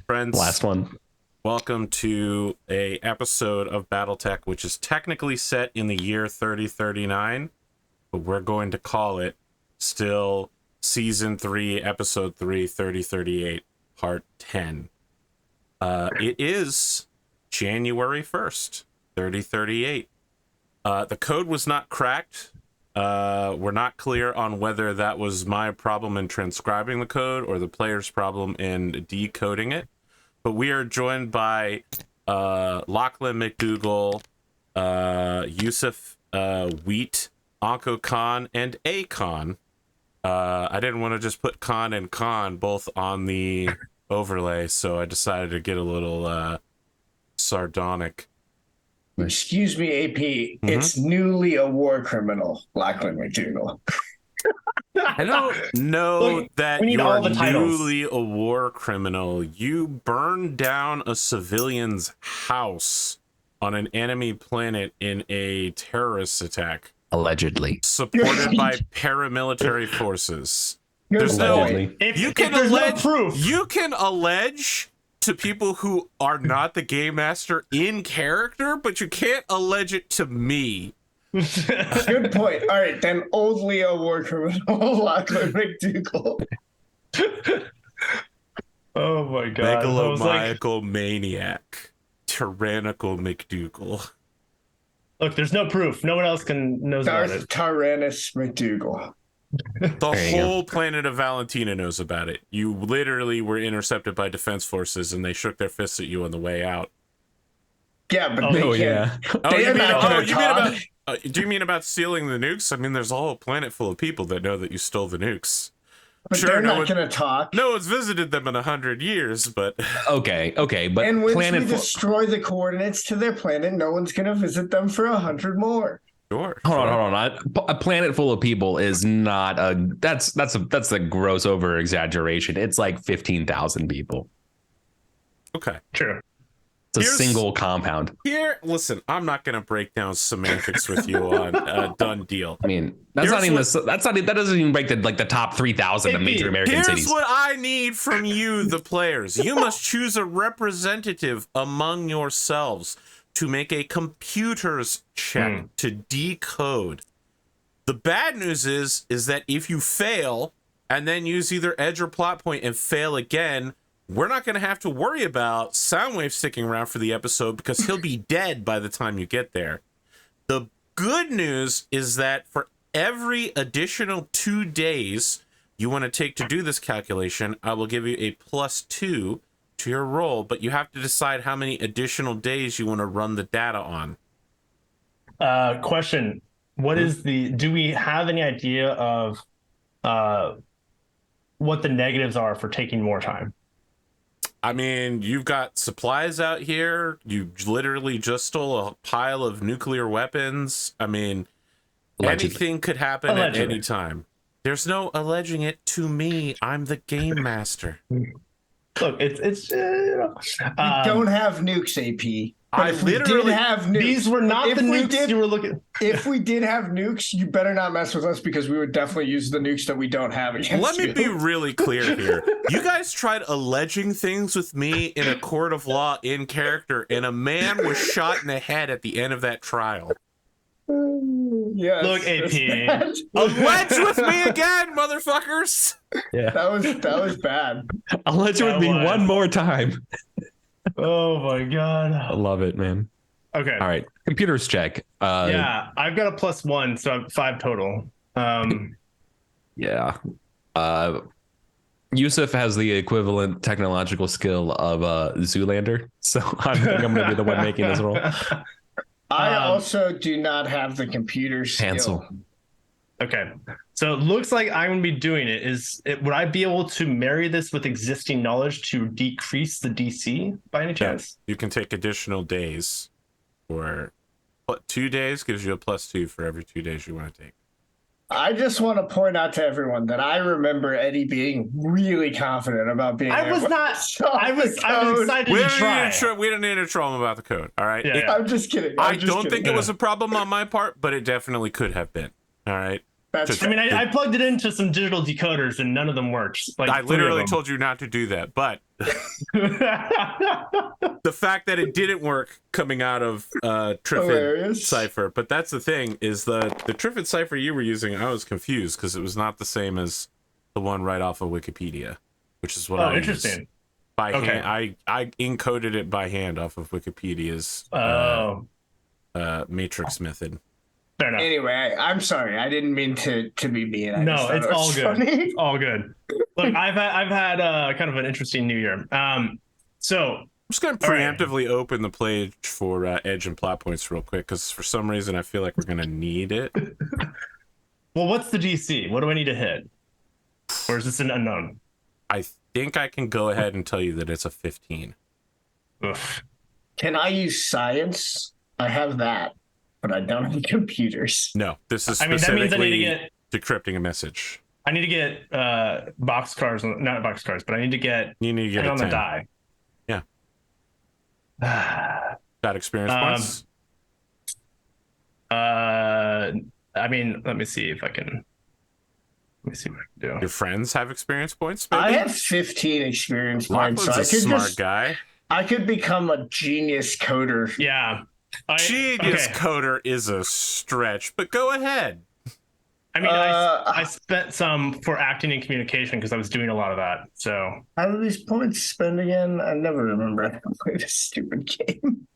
Friends, Last one. welcome to a episode of Battletech, which is technically set in the year 3039, but we're going to call it still Season 3, Episode 3, 3038, Part 10. It is January 1st, 3038. The code was not cracked. We're not clear on whether that was my problem in transcribing the code or the player's problem in decoding it. But we are joined by Lachlan McDougall, Yusuf Wheat, Anko Khan, and A Khan. I didn't want to just put Khan and Khan both on the overlay, so I decided to get a little sardonic. Excuse me, AP. It's newly a war criminal, Lachlan McDougall. I don't know that we need you're all the titles. newly a war criminal. You burned down a civilian's house on an enemy planet in a terrorist attack, Allegedly. supported by paramilitary forces. There's no- Allegedly. You can there's no allege. proof. You can allege to people who are not the game master in character, but you can't allege it to me. Good point. All right, then oldly a war criminal, Lachlan McDougall. Oh my god! I was like, Megalomaniacal maniac, tyrannical McDougall. look, there's no proof. No one else knows about Darth it. Tyrannus McDougall. The There you whole planet of Valentina knows about it. You literally were intercepted by defense forces, and they shook their fists at you on the way out. Yeah, but Oh, they Oh, can't. yeah. Oh, They you are mean, not gonna talk. do you mean about stealing the nukes? I mean, there's a whole planet full of people that know that you stole the nukes. But Sure, they're no not one- going to talk. No one's visited them in 100 years, but Okay, but And once Planet we Full. destroy the coordinates to their planet, no one's going to visit them for 100 more. sure. Hold on. A planet full of people is not a. That's a gross over exaggeration. It's like 15,000 people. Okay. True. It's a Here's- single compound. Here, listen, I'm not going to break down semantics with you on a done deal. I mean, that's Here's not even. what- That doesn't even break the top 3,000 of major American Here's cities. what I need from you, the players. You must choose a representative among yourselves to make a computer's check to decode. The bad news is that if you fail and then use either edge or plot point and fail again, we're not going to have to worry about Soundwave sticking around for the episode because he'll be dead by the time you get there. The good news is that for every additional 2 days you want to take to do this calculation, I will give you a +2 to your roll, but you have to decide how many additional days you want to run the data on. Question: What is the? Do we have any idea of what the negatives are for taking more time? I mean, you've got supplies out here. You literally just stole a pile of nuclear weapons. I mean, Allegedly. anything could happen Allegedly. at any time. There's no alleging it to me. I'm the game master. Look, it's We don't have nukes, AP. But I if we did literally- have nukes, these were not if the we nukes did- you were looking. if we did have nukes, you better not mess with us because we would definitely use the nukes that we don't have against Let me you. be really clear here. You guys tried alleging things with me in a court of law in character, and a man was shot in the head at the end of that trial. Yes, Look, that's AP. bad. Allege with me again, motherfuckers! Yeah. That was bad. I'll let you with That me was- one more time. Oh my god. I love it, man. Okay. All right. Computers check. Yeah, I've got a +1, so I'm 5 total. Yeah. Yusuf has the equivalent technological skill of Zoolander, so I think I'm going to be the one making this roll. I also do not have the computer skill. Hansel. Okay, so it looks like I'm going to be doing it. Would I be able to marry this with existing knowledge to decrease the DC by any chance? You can take additional days, or 2 days gives you a +2 for every 2 days you want to take. I just want to point out to everyone that I remember Eddie being really confident about being. I was able not. to solve I was the code. excited We to don't, try. we don't need to troll him about the code, all right? Yeah, It- yeah. I'm just kidding. I I'm just don't kidding. think it was a problem on my part, but it definitely could have been, all right? That's I mean, I plugged it into some digital decoders and none of them worked. Like I 3 of literally them. told you not to do that, but The fact that it didn't work coming out of Triffid Hilarious. Cipher, but that's the thing, is the Triffid Cipher you were using, I was confused because it was not the same as the one right off of Wikipedia, which is what I interesting. use by Okay. hand. I encoded it by hand off of Wikipedia's matrix method. Fair enough. Anyway, I'm sorry. I didn't mean to be mean. I No, just thought it's it was all good. funny. It's all good. Look, I've had kind of an interesting new year. So I'm just going to All right. preemptively open the page for edge and plot points real quick, because for some reason I feel like we're going to need it. well, what's the DC? What do I need to hit? Or is this an unknown? I think I can go ahead and tell you that it's a 15. Oof. Can I use science? I have that, but I don't have computers. No, this is I mean, that means I need specifically to get decrypting a message. I need to get boxcars, not boxcars, but I need to get You need to get on a the 10. die. Yeah. Got experience points? I mean, let me see if I can. Let me see what I can do. Your friends have experience points, maybe? I have 15 experience points, Lachlan's so a smart guy. I could become a genius coder. Yeah. Genius okay. coder is a stretch, but go ahead. I mean, I spent some for acting and communication because I was doing a lot of that. So How do these points spend again? I never remember. I played a stupid game.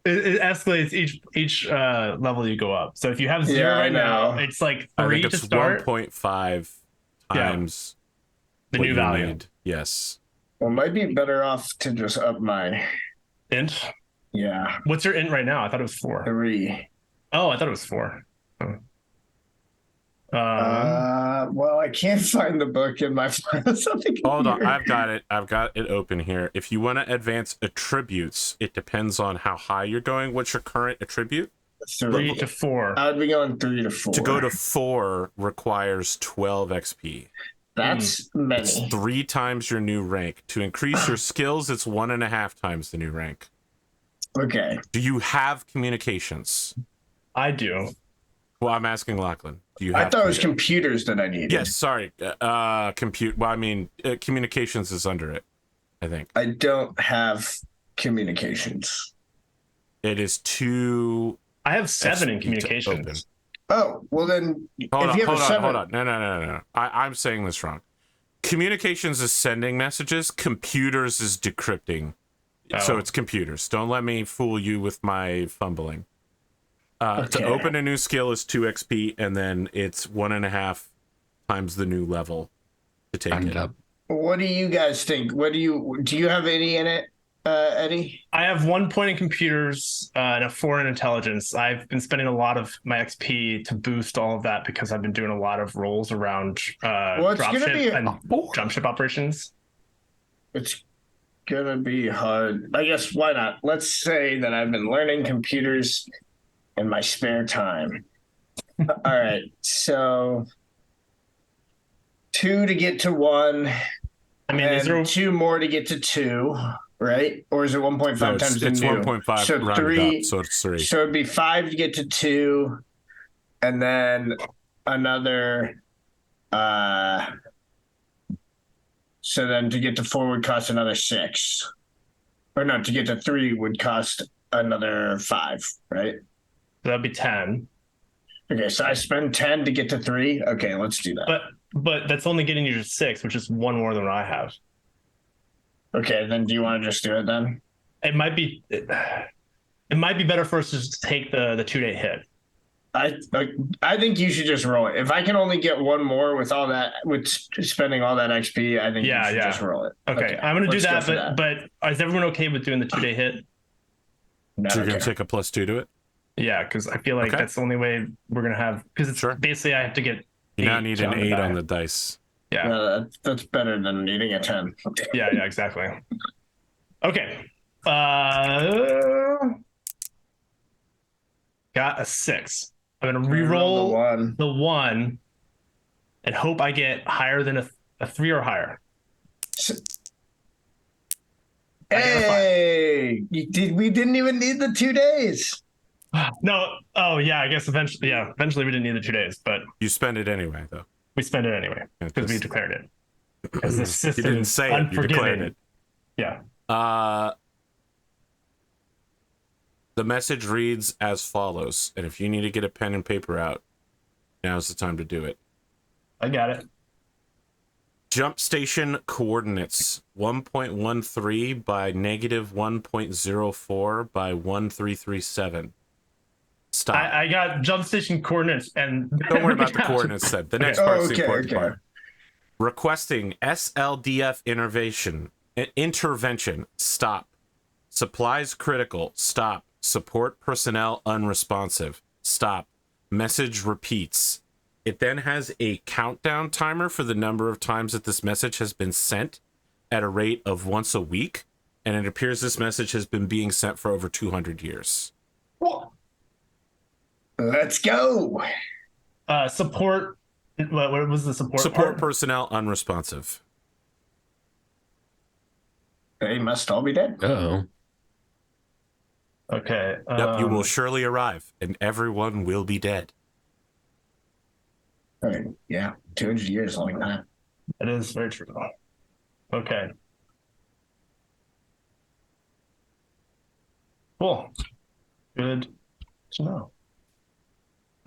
it escalates each level you go up. So if you have 0 Yeah, I right now, know. it's like I 3 think to it's start 1.5 times the what new you value. need. Yes. Well, might be better off to just up my Int. yeah What's your int right now? I thought it was 4. 3. Oh, I thought it was 4. Oh. Well, I can't find the book in my files. Hold on, I've got it. I've got it open here. If you want to advance attributes, it depends on how high you're going. What's your current attribute? 3 to 4. I would be going 3 to 4. To go to 4 requires 12 XP. That's many. It's 3 times your new rank. To increase your skills, it's 1.5 times the new rank. Okay. Do you have communications? I do. Well, I'm asking Lachlan. Do you I have thought it was computers that I needed. Yes, sorry. Compute. Well, I mean, communications is under it, I think. I don't have communications. It is 2. I have 7 in XP to communications. open. Oh, well then, Hold if you on, have a 7... hold on. No. I'm saying this wrong. Communications is sending messages. Computers is decrypting. So Oh. it's computers. Don't let me fool you with my fumbling. To Okay. open a new skill is 2 XP, and then it's 1.5 times the new level to take it. Up. What do you guys think? Do you have any in it, Eddie? I have 1 point in computers and a 4 in intelligence. I've been spending a lot of my XP to boost all of that because I've been doing a lot of rolls around it's gonna be dropship and jump ship operations. It's gonna be hard. I guess why not? Let's say that I've been learning computers in my spare time. All right, so 2 to get to 1. I mean, and is there 2 more to get to 2, right? Or is it 1.5 No, times the it's new? 1.5 So rounded 3. up, so it's 3. So it'd be 5 to get to 2, and then another. So then to get to 4 would cost another 6, or no, to get to 3 would cost another 5, right? that'd be 10? Okay, so I spend 10 to get to 3. Okay, let's do that. But that's only getting you to 6, which is 1 more than what I have. Okay, then do you want to just do it then? It might be better for us to just take the 2-day hit. I think you should just roll it. If I can only get 1 more with all that, with spending all that XP, I think you should just roll it. Okay, I'm gonna do let's go that, for but is everyone okay with doing the 2-day hit? No, So you're going okay. to take a +2 to it? Yeah, because I feel like Okay. that's the only way we're gonna have. Because it's Sure. basically I have to get. You now 8 need an the 8 die. on the dice. Yeah, That's better than needing a 10. yeah, exactly. Okay. Got a 6. I'm gonna Roll reroll the 1. the 1 and hope I get higher than a 3 or higher. I got a 5. Hey, we didn't even need the 2 days. No. Oh yeah. I guess eventually. Yeah. Eventually we didn't need the 2 days, but You spend it anyway, though. We spend it anyway because we declared it. Because the system You didn't is say it. You declared it. Yeah. The message reads as follows, and if you need to get a pen and paper out, now's the time to do it. I got it. Jump station coordinates 1.13 by negative 1.04 by 1337. Stop. I got jump station coordinates and Don't worry about the coordinates then. The next part's the important part. Requesting SLDF intervention. Stop. Supplies critical. Stop. Support personnel unresponsive. Stop. Message repeats. It then has a countdown timer for the number of times that this message has been sent at a rate of once a week. And it appears this message has been being sent for over 200 years. Whoa. Let's go. Support. What was the support? Support personnel unresponsive. They must all be dead. Oh. Okay. Yep, you will surely arrive, and everyone will be dead. I mean, yeah, 200 years, long time. That is very true. Okay. Cool. Good to know.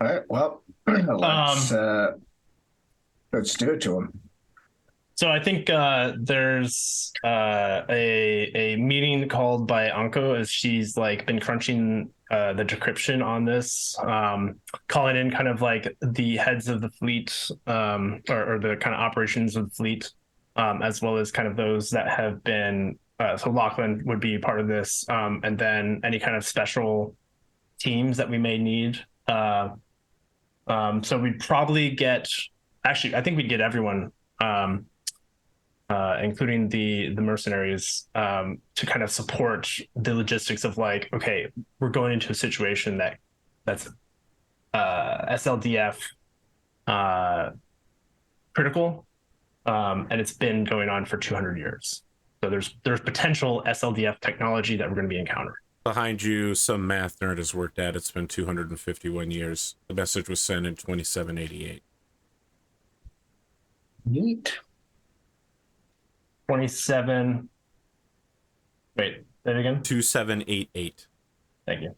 All right, well, let's do it to him. So I think there's a meeting called by Anko as she's like been crunching the decryption on this, calling in kind of like the heads of the fleet or the kind of operations of the fleet, as well as kind of those that have been. So Lachlan would be part of this, and then any kind of special teams that we may need. So we'd probably get. Actually, I think we'd get everyone. Including the mercenaries, to kind of support the logistics of like, okay, we're going into a situation that's SLDF critical, and it's been going on for 200 years. So there's potential SLDF technology that we're going to be encountering. Behind you, some math nerd has worked out. It's been 251 years. The message was sent in 2788. Neat. 27. Wait, say it again. 2788. Thank you.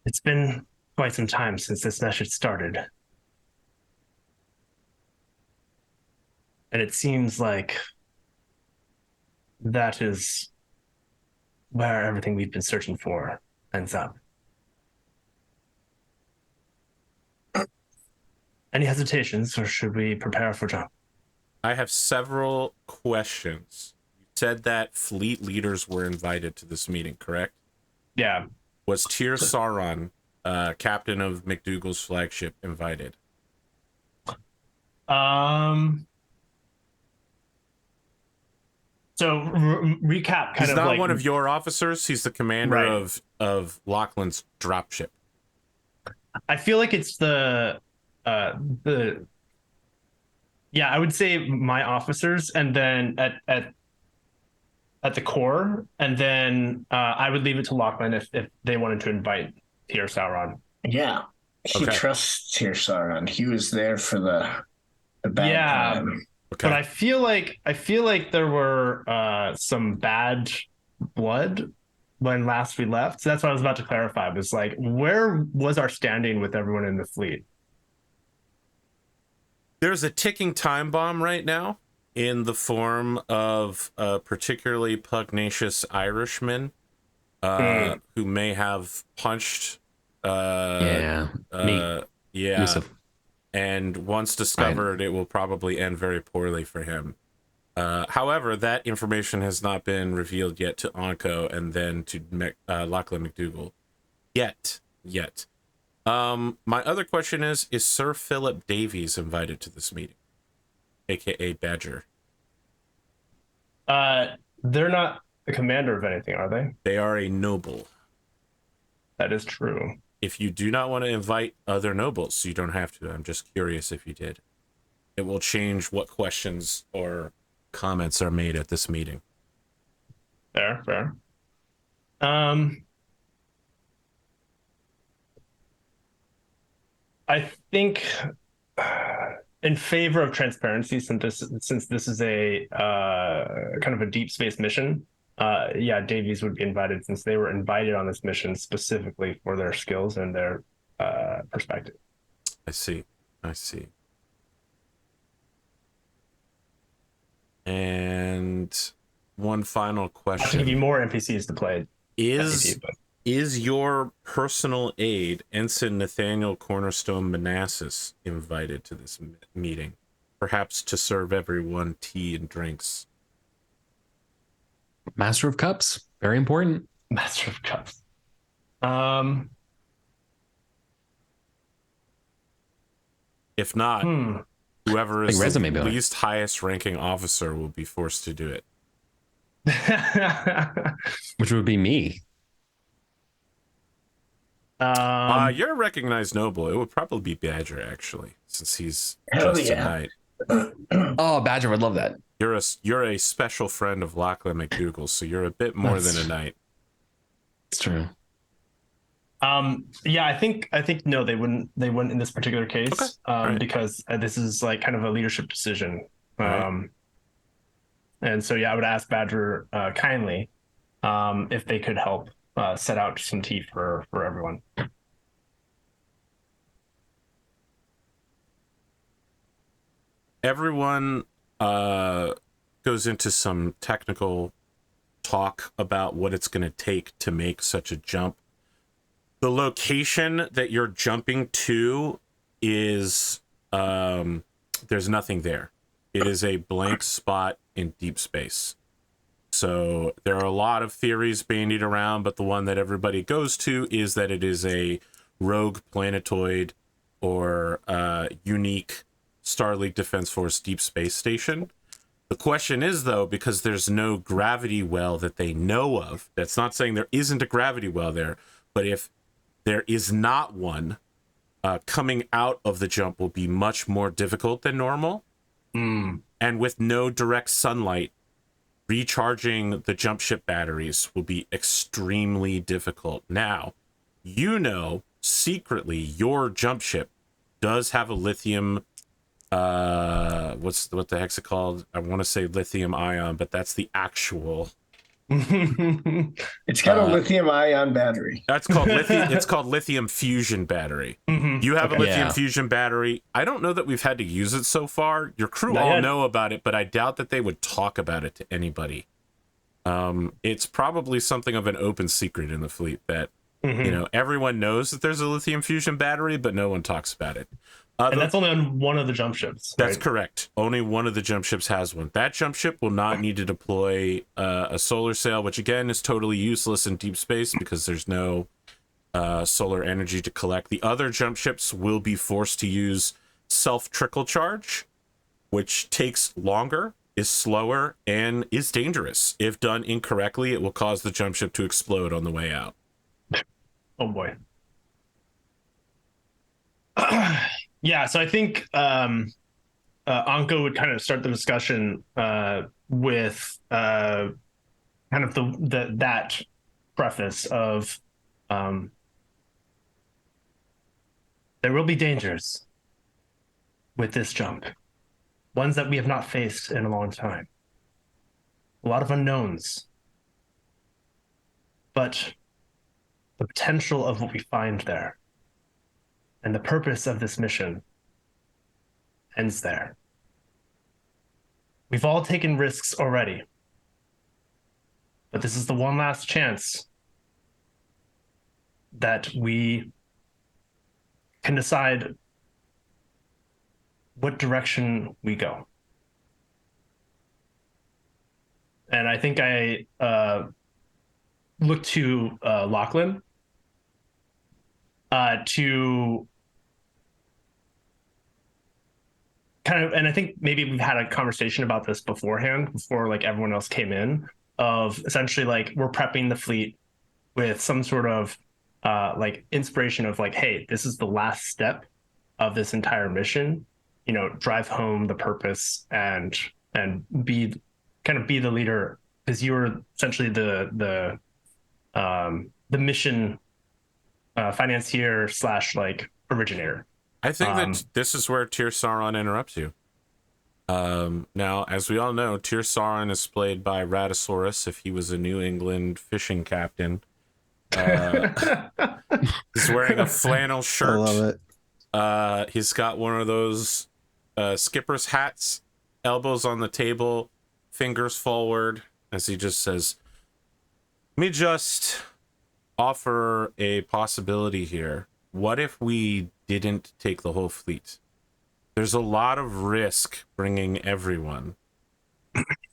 It's been quite some time since this message started. And it seems like that is where everything we've been searching for ends up. Any hesitations, or should we prepare for jump? I have several questions. You said that fleet leaders were invited to this meeting, correct? Yeah. Was Tyr Sauron, captain of McDougal's flagship, invited? So recap kind He's of not like one of your officers. He's the commander Right. of Lachlan's dropship. I feel like it's the yeah, I would say my officers, and then at the core, and then I would leave it to Lachlan if they wanted to invite Tyr Sauron. Yeah, he Okay. trusts Tyr Sauron. He was there for the bad Yeah. time. Okay. But I feel like there were some bad blood when last we left. So that's what I was about to clarify. Was like, where was our standing with everyone in the fleet? There's a ticking time bomb right now in the form of a particularly pugnacious Irishman who may have punched. Yeah. Me. Yeah. Yusuf. And once discovered, it will probably end very poorly for him. However, that information has not been revealed yet to Anko and then to Lachlan McDougal. Yet. My other question is Sir Philip Davies invited to this meeting? AKA Badger. They're not the commander of anything, are they? They are a noble. That is true. If you do not want to invite other nobles, you don't have to. I'm just curious if you did. It will change what questions or comments are made at this meeting. Fair. I think in favor of transparency, since this is a kind of a deep space mission, yeah, Davies would be invited since they were invited on this mission specifically for their skills and their perspective. I see. I see. And one final I question. can give you more NPCs to play. Is your personal aide, Ensign Nathaniel Cornerstone Manassas, invited to this meeting? Perhaps to serve everyone tea and drinks. Master of Cups, very important. Master of Cups. If not, whoever is resume the builder. least highest ranking officer will be forced to do it. Which would be me. You're a recognized noble. It would probably be Badger, actually, since he's just a knight. Oh, Badger would love that. You're a special friend of Lachlan McDougall, so you're a bit more than a knight. It's true. Yeah, I think no, they wouldn't in this particular case. Okay. Right. Because this is like kind of a leadership decision. Right. And so yeah, I would ask Badger kindly if they could help set out some tea for everyone. Everyone goes into some technical talk about what it's going to take to make such a jump. The location that you're jumping to is there's nothing there. It is a blank spot in deep space. So there are a lot of theories bandied around, but the one that everybody goes to is that it is a rogue planetoid or unique Starleague Defense Force deep space station. The question is, though, because there's no gravity well that they know of, that's not saying there isn't a gravity well there, but if there is not one, coming out of the jump will be much more difficult than normal. And with no direct sunlight, recharging the jump ship batteries will be extremely difficult. Now, you know, secretly, your jump ship does have a lithium, what the heck's it called? I want to say lithium ion, but that's the actual. It's got a lithium ion battery. That's called lithium. It's called lithium fusion battery. You have a lithium fusion battery. I don't know that we've had to use it so far. Your crew all know about it, but I doubt that they would talk about it to anybody. It's probably something of an open secret in the fleet that you know everyone knows that there's a lithium fusion battery, but no one talks about it. And that's only on one of the jump ships. That's right? correct. Only one of the jump ships has one. That jump ship will not need to deploy a solar sail, which again is totally useless in deep space because there's no solar energy to collect. The other jump ships will be forced to use self-trickle charge, which takes longer, is slower, and is dangerous. If done incorrectly, it will cause the jump ship to explode on the way out. Oh boy. Yeah, so I think Anko would kind of start the discussion with kind of that preface of there will be dangers with this jump, ones that we have not faced in a long time. A lot of unknowns, but the potential of what we find there and the purpose of this mission ends there. We've all taken risks already, but this is the one last chance that we can decide what direction we go. And I think I look to Lachlan to kind of, and I think maybe we've had a conversation about this beforehand, before like everyone else came in, of essentially like we're prepping the fleet with some sort of like inspiration of like, hey, this is the last step of this entire mission, you know, drive home the purpose and be the leader, because you were essentially the mission financier / like originator. I think that this is where Tyr Sauron interrupts you. Now, as we all know, Tyr Sauron is played by Radasaurus if he was a New England fishing captain. He's wearing a flannel shirt. I love it. He's got one of those skipper's hats, elbows on the table, fingers forward, as he just says, "Let me just offer a possibility here. What if we didn't take the whole fleet? There's a lot of risk bringing everyone.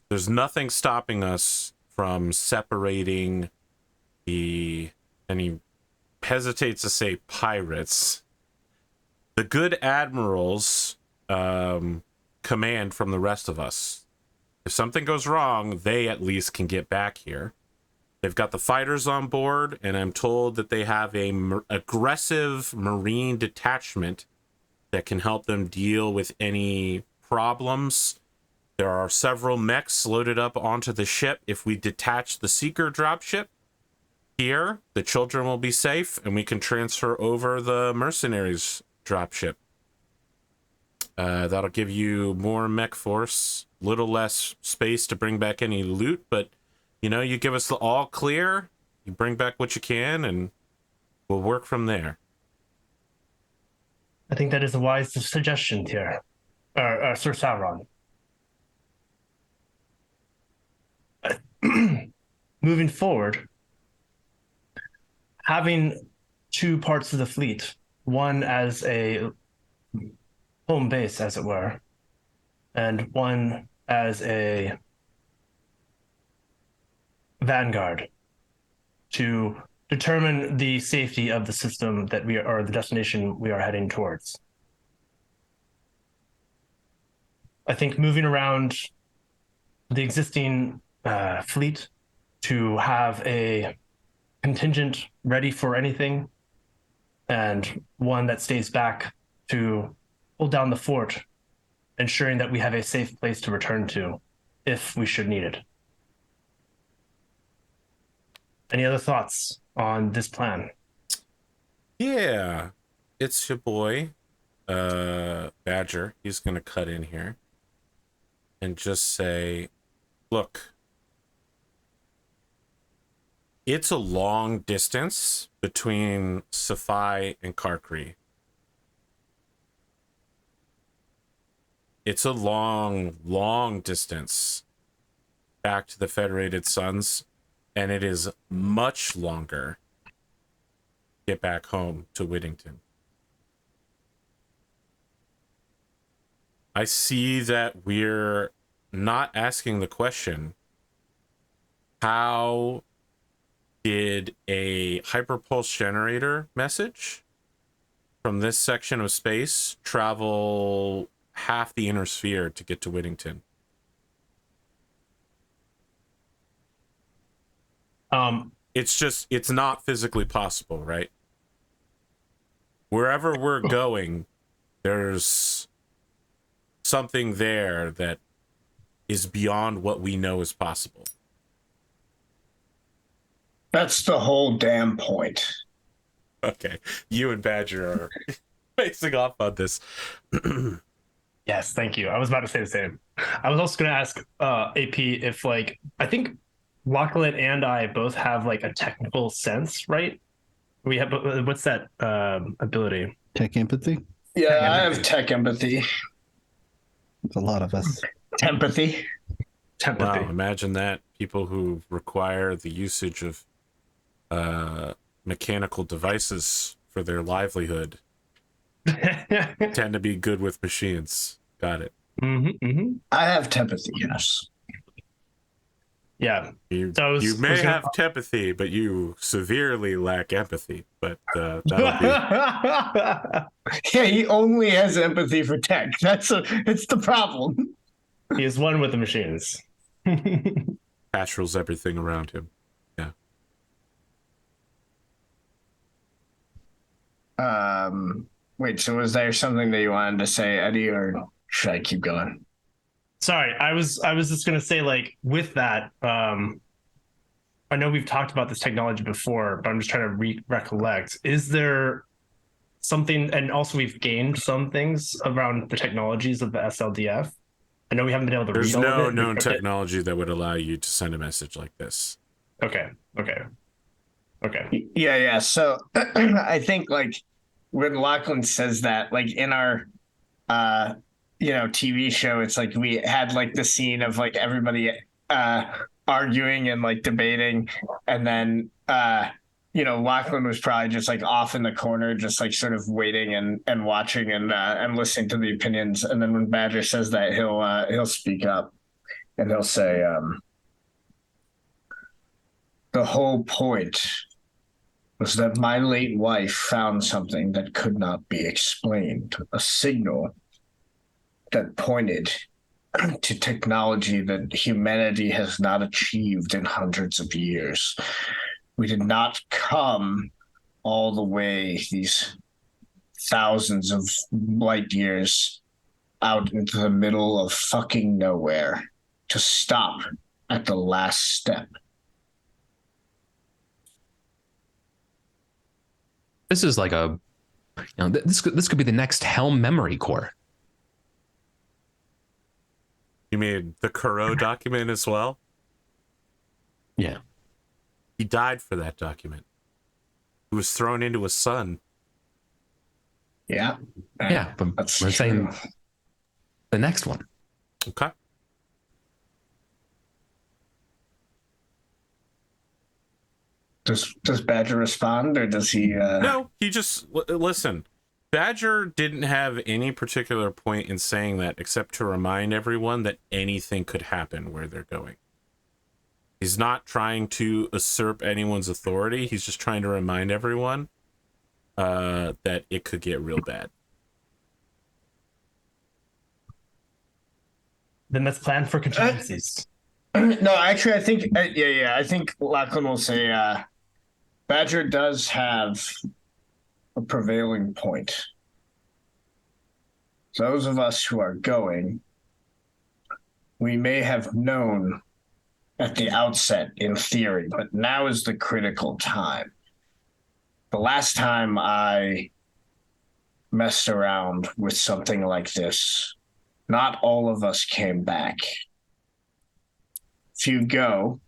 There's nothing stopping us from separating and he hesitates to say pirates, the good admirals command from the rest of us. If something goes wrong, they at least can get back here. They've got the fighters on board, and I'm told that they have a aggressive marine detachment that can help them deal with any problems. There are several mechs loaded up onto the ship. If we detach the seeker dropship here, the children will be safe, and we can transfer over the mercenaries dropship. That'll give you more mech force, little less space to bring back any loot, but you know, you give us the all clear, you bring back what you can, and we'll work from there." I think that is a wise suggestion here, Sir Sauron. Moving forward, having two parts of the fleet, one as a home base, as it were, and one as a vanguard to determine the safety of the system that we are, or the destination we are heading towards. I think moving around the existing fleet to have a contingent ready for anything, and one that stays back to hold down the fort, ensuring that we have a safe place to return to if we should need it. Any other thoughts on this plan? Yeah, it's your boy, Badger. He's going to cut in here and just say, look, it's a long distance between Safai and Karkri. It's a long, long distance back to the Federated Suns, and it is much longer to get back home to Whittington. I see that we're not asking the question, how did a hyperpulse generator message from this section of space travel half the inner sphere to get to Whittington? It's not physically possible, right? Wherever we're going, there's something there that is beyond what we know is possible. That's the whole damn point. Okay, you and Badger are facing off on this. Yes, thank you. I was about to say the same. I was also going to ask AP if, like, I think Lachlan and I both have like a technical sense, right? We have, what's that ability? Tech empathy. Yeah, I have tech empathy. It's a lot of us. Tempathy. Wow, imagine that. People who require the usage of mechanical devices for their livelihood tend to be good with machines. Got it. I have tempathy, yes. Yeah. You may have tempathy, but you severely lack empathy. But that'll be... Yeah, he only has empathy for tech. It's the problem. He is one with the machines. Naturals everything around him. Yeah. Wait, so was there something that you wanted to say, Eddie, or should I keep going? Sorry, I was just gonna say, like, with that, I know we've talked about this technology before, but I'm just trying to recollect. Is there something, and also we've gained some things around the technologies of the SLDF. I know we haven't been able to There's read all no of it. known technology that would allow you to send a message like this. Okay. Yeah. So I think like when Lachlan says that, like in our TV show, it's like we had like the scene of like everybody arguing and like debating, and then Lachlan was probably just like off in the corner, just like sort of waiting and watching and listening to the opinions. And then when Badger says that, he'll speak up and he'll say, the whole point was that my late wife found something that could not be explained, a signal that pointed to technology that humanity has not achieved in hundreds of years. We did not come all the way these thousands of light years out into the middle of fucking nowhere to stop at the last step. This is like this could be the next Helm memory core. You mean the Kuro document as well? Yeah. He died for that document. He was thrown into a sun. Yeah. Yeah, but we're saying the next one. Okay. Does Badger respond, or does he? No, he just listen. Badger didn't have any particular point in saying that except to remind everyone that anything could happen where they're going. He's not trying to usurp anyone's authority. He's just trying to remind everyone that it could get real bad. Then let's plan for contingencies. No, actually, I think I think Lachlan will say Badger does have a prevailing point. Those of us who are going, we may have known at the outset in theory, but now is the critical time. The last time I messed around with something like this, not all of us came back. If you go,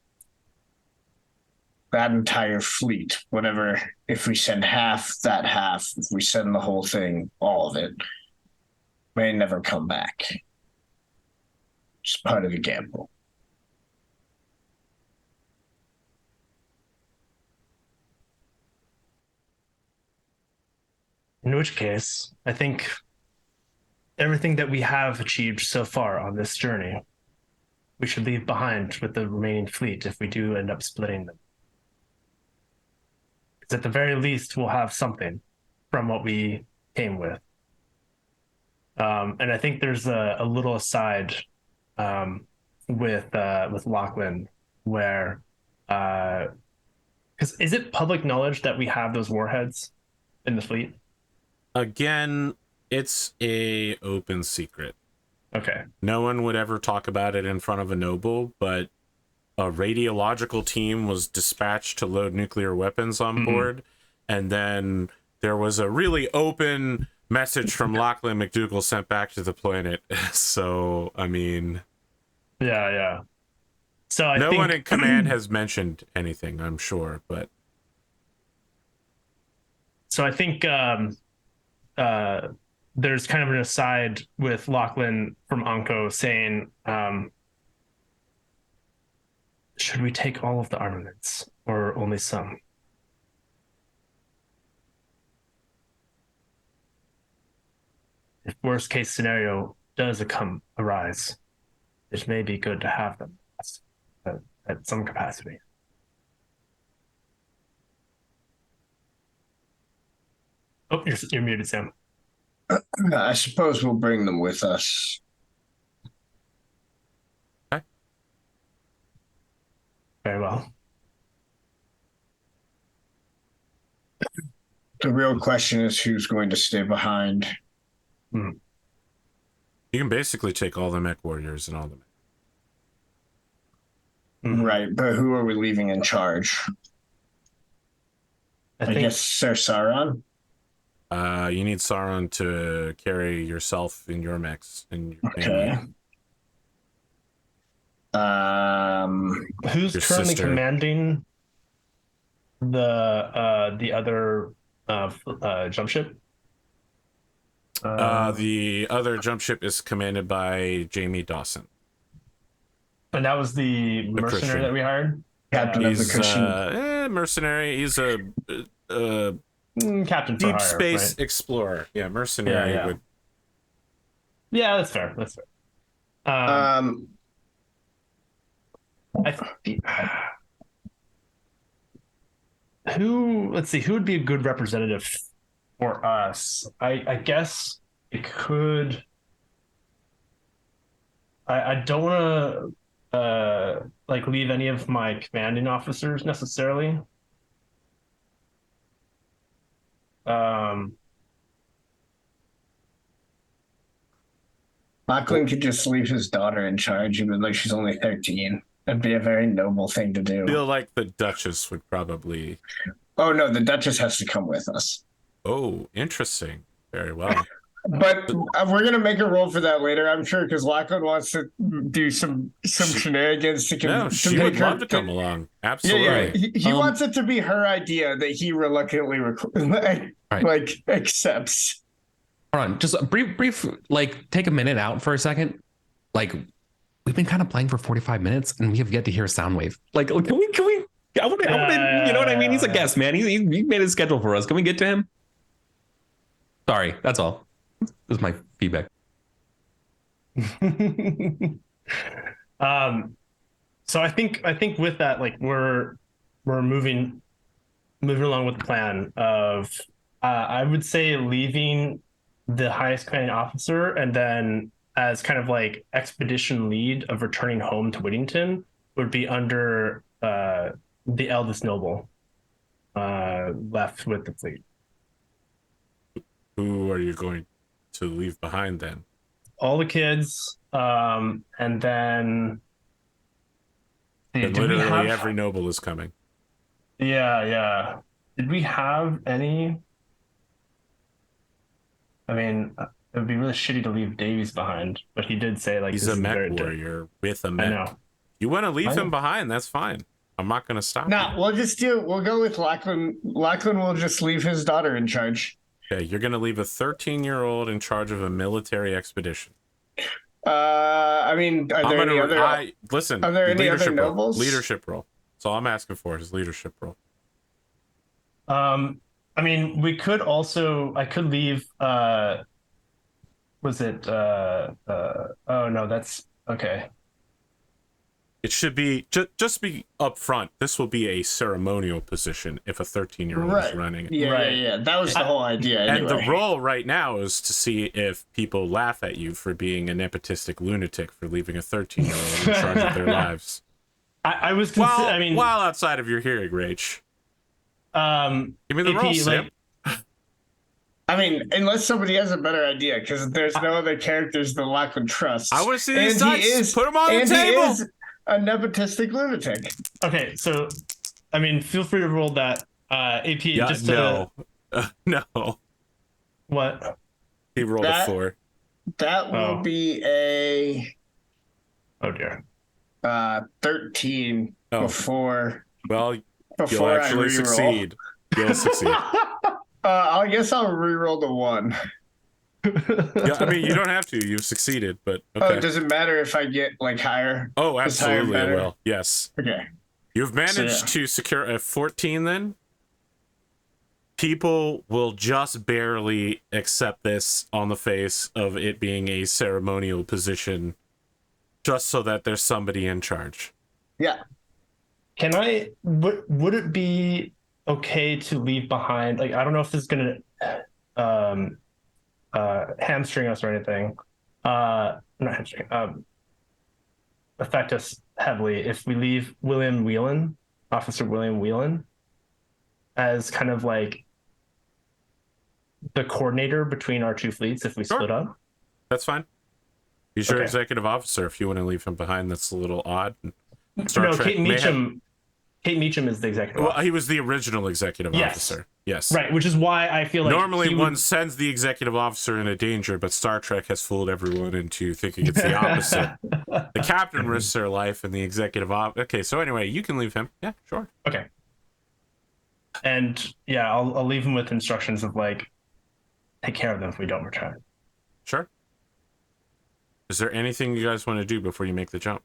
that entire fleet, whatever, if we send half, that half, if we send the whole thing, all of it, may never come back. It's part of the gamble. In which case, I think everything that we have achieved so far on this journey, we should leave behind with the remaining fleet if we do end up splitting them. Because at the very least, we'll have something from what we came with. And I think there's a little aside with Lachlan where, because is it public knowledge that we have those warheads in the fleet? Again, it's a open secret. Okay. No one would ever talk about it in front of a noble, but a radiological team was dispatched to load nuclear weapons on board, and then there was a really open message from Lachlan McDougall sent back to the planet. So, I mean... Yeah. So I no think... one in command has mentioned anything, I'm sure, but... So I think there's kind of an aside with Lachlan from Anko saying, should we take all of the armaments or only some? If worst case scenario does arise, it may be good to have them at some capacity. Oh, you're muted, Sam. I suppose we'll bring them with us. Okay. Very well. The real question is who's going to stay behind. You can basically take all the Mechwarriors and all the... Right, but who are we leaving in charge? I guess Sir Sauron? You need Sauron to carry yourself in your mechs and your Okay. family. Who's Your currently sister. commanding the other jump ship? The other jump ship is commanded by Jamie Dawson. And that was the mercenary Christian. that we hired. Captain of the He's Christian. mercenary. He's a Captain for deep hire, space right? explorer. Yeah, mercenary. Yeah. Would... Yeah, that's fair. That's fair. I think, let's see, who would be a good representative for us? I guess it could. I don't want to like leave any of my commanding officers necessarily. Lachlan could just leave his daughter in charge, even though she's only 13. That'd be a very noble thing to do. Feel like the Duchess would probably. Oh no, the Duchess has to come with us. Oh, interesting. Very well. But we're gonna make a roll for that later, I'm sure, because Lachlan wants to do some shenanigans to No, she would love to come along. Absolutely. Yeah. He wants it to be her idea that he reluctantly accepts. Hold on, just a brief, like take a minute out for a second. Like we've been kind of playing for 45 minutes and we have yet to hear Soundwave. Like, can we? I want to, you know what I mean? He's a guest, man. He made his schedule for us. Can we get to him? Sorry, that's all. This is my feedback. So I think with that, like we're moving along with the plan of I would say leaving the highest commanding officer and then as kind of like expedition lead of returning home to Whittington would be under the eldest noble left with the fleet. Who are you going to leave behind then? All the kids, and then literally every noble is coming. Yeah. Did we have any? I mean, it would be really shitty to leave Davies behind, but he did say like he's a Mechwarrior with a mech. I know. You want to leave him behind? That's fine. I'm not going to stop. No, you. we'll go with Lachlan. Lachlan will just leave his daughter in charge. Okay, you're going to leave a 13-year-old in charge of a military expedition. I mean, are there any other? Listen, are there any other nobles? Leadership role. That's all I'm asking for. Is leadership role. I mean, we could also. I could leave. Was it? Oh no, that's okay. It should be just be upfront. This will be a ceremonial position if a 13-year-old is running it. Yeah. That was the whole idea. Anyway. And the role right now is to see if people laugh at you for being a nepotistic lunatic for leaving a 13-year-old in charge of their lives. I was. While outside of your hearing range. Give me the role, Sam. I mean, unless somebody has a better idea, because there's no other characters that Lachlan trusts. I want to see these dice. Put them on the table. He is a nepotistic lunatic. Okay, so, I mean, feel free to roll that. AP, yeah, just no. No. What? He rolled a 4. That will be a... Oh, dear. 13 before... Well, you'll actually succeed. You'll succeed. I guess I'll reroll the 1. Yeah, I mean, you don't have to. You've succeeded, but okay. Oh, does it matter if I get like higher? Oh, absolutely, it will. Yes. Okay. You've managed to secure a 14. Then people will just barely accept this on the face of it being a ceremonial position, just so that there's somebody in charge. Yeah. Can I? Would it be okay to leave behind? Like, I don't know if this is gonna hamstring us or anything. Not hamstring. Affect us heavily if we leave Officer William Whelan, as kind of like the coordinator between our two fleets if we split up. That's fine. He's your executive officer. If you want to leave him behind, that's a little odd. Kate Kate Meacham is the executive Well, officer. he was the original executive Yes. officer. Yes. Right, which is why I feel like Normally he one would... sends the executive officer into danger, but Star Trek has fooled everyone into thinking it's the opposite. The captain risks their life and the executive Okay, so anyway, you can leave him. Yeah, sure. Okay. And yeah, I'll leave him with instructions of like, take care of them if we don't return. Sure. Is there anything you guys want to do before you make the jump?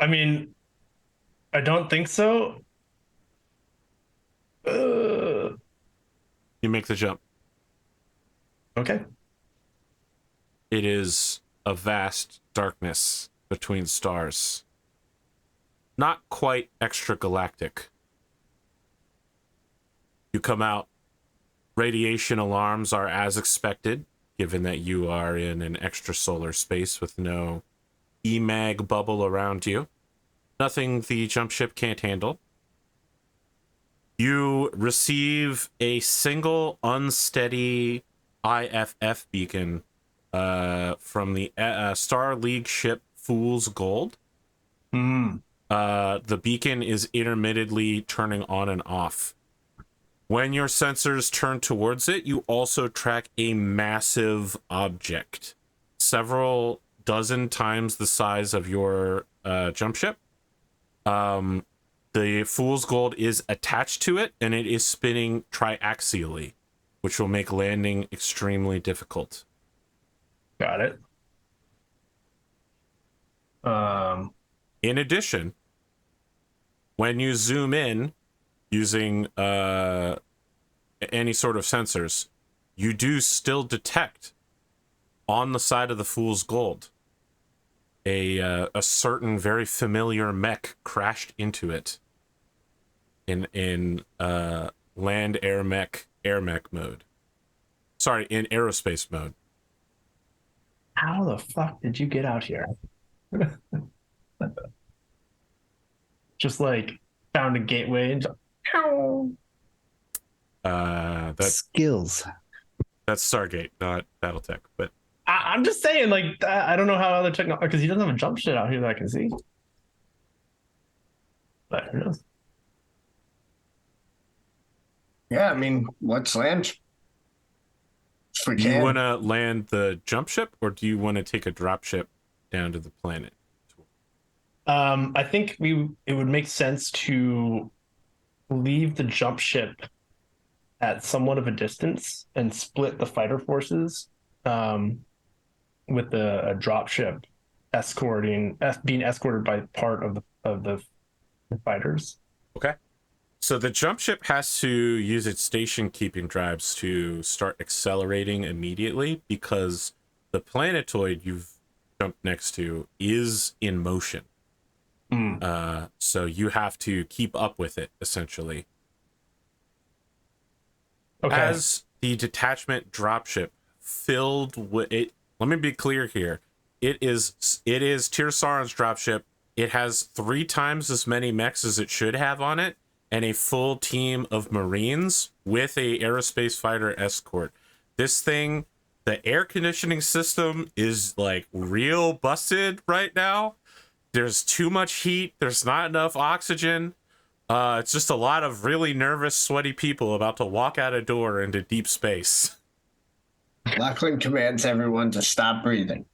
I mean, I don't think so. You make the jump. Okay. It is a vast darkness between stars. Not quite extragalactic. You come out. Radiation alarms are as expected, given that you are in an extrasolar space with no EMAG bubble around you. Nothing the jump ship can't handle. You receive a single unsteady IFF beacon from the Star League ship Fool's Gold. The beacon is intermittently turning on and off. When your sensors turn towards it, you also track a massive object, several dozen times the size of your jump ship. The Fool's Gold is attached to it, and it is spinning triaxially, which will make landing extremely difficult. Got it. In addition, when you zoom in using any sort of sensors, you do still detect on the side of the Fool's Gold a certain very familiar mech crashed into it in land air mech mode. Sorry, in aerospace mode. How the fuck did you get out here? Just like found a gateway and That's Skills. Stargate, not Battletech, but I'm just saying, like, I don't know how other technology, because he doesn't have a jump shit out here that I can see. But who knows? Yeah, I mean, let's land. If we do you can. want to land the jump ship, or do you want to take a drop ship down to the planet? I think it would make sense to leave the jump ship at somewhat of a distance and split the fighter forces with a drop ship being escorted by part of the fighters. Okay. So the jump ship has to use its station keeping drives to start accelerating immediately because the planetoid you've jumped next to is in motion. So you have to keep up with it, essentially. Okay. As the detachment dropship filled with it, let me be clear here. It is Tirsaran's dropship. It has 3 times as many mechs as it should have on it, and a full team of Marines with a aerospace fighter escort. This thing, the air conditioning system is like real busted right now. There's too much heat. There's not enough oxygen. It's just a lot of really nervous, sweaty people about to walk out a door into deep space. Lachlan commands everyone to stop breathing.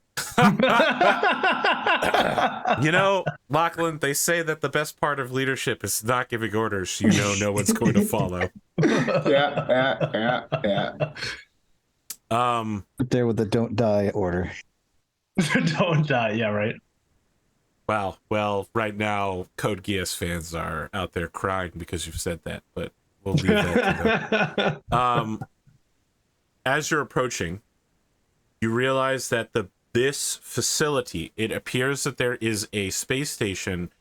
You know, Lachlan, they say that the best part of leadership is not giving orders. You know no one's going to follow. Yeah. Right there with the don't die order. Don't die. Yeah, right. Wow. Well, right now, Code Geass fans are out there crying because you've said that, but we'll leave that to them. As you're approaching, you realize that this facility, it appears that there is a space station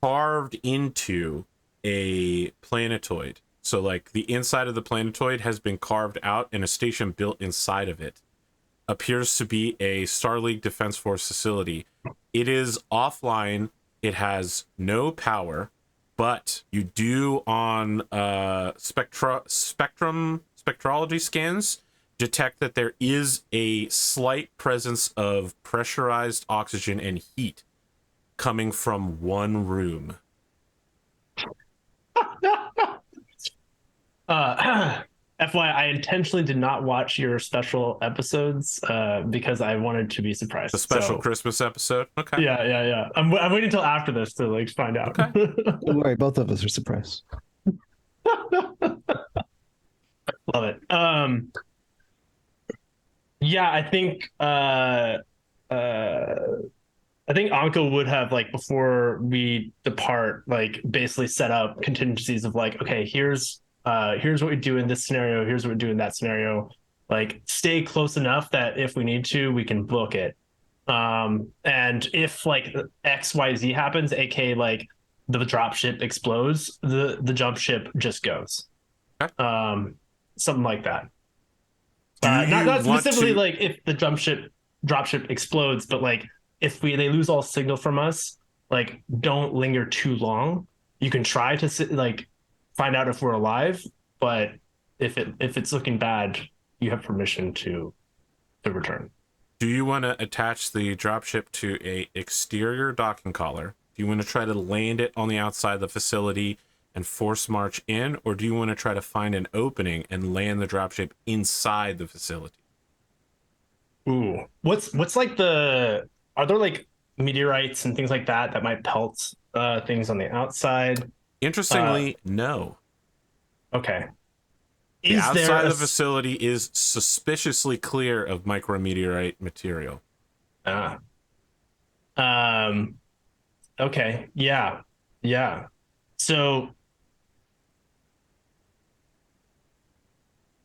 carved into a planetoid. So, like, the inside of the planetoid has been carved out and a station built inside of it. Appears to be a Star League Defense Force facility. It is offline. It has no power, but you do on spectrology scans, detect that there is a slight presence of pressurized oxygen and heat coming from one room. FYI, I intentionally did not watch your special episodes because I wanted to be surprised. The special Christmas episode? Okay. Yeah. I'm waiting until after this to like find out. Okay. Don't worry, both of us are surprised. Love it. Yeah, I think Anko would have, like, before we depart, like basically set up contingencies of like, okay, here's what we do in this scenario, here's what we do in that scenario. Like, stay close enough that if we need to, we can book it. And if like XYZ happens, aka like the dropship explodes, the jump ship just goes. Okay. Something like that. Do Not you want specifically to- like if the dropship explodes, but like if they lose all signal from us, like don't linger too long. You can try to like find out if we're alive, but if it's looking bad, you have permission to return. Do you want to attach the dropship to a exterior docking collar? Do you want to try to land it on the outside of the facility and force march in, or do you want to try to find an opening and land the dropship inside the facility? Ooh, what's like are there like meteorites and things like that might pelt things on the outside? Interestingly, no. Okay. The outside of the facility is suspiciously clear of micrometeorite material. Okay. Yeah. So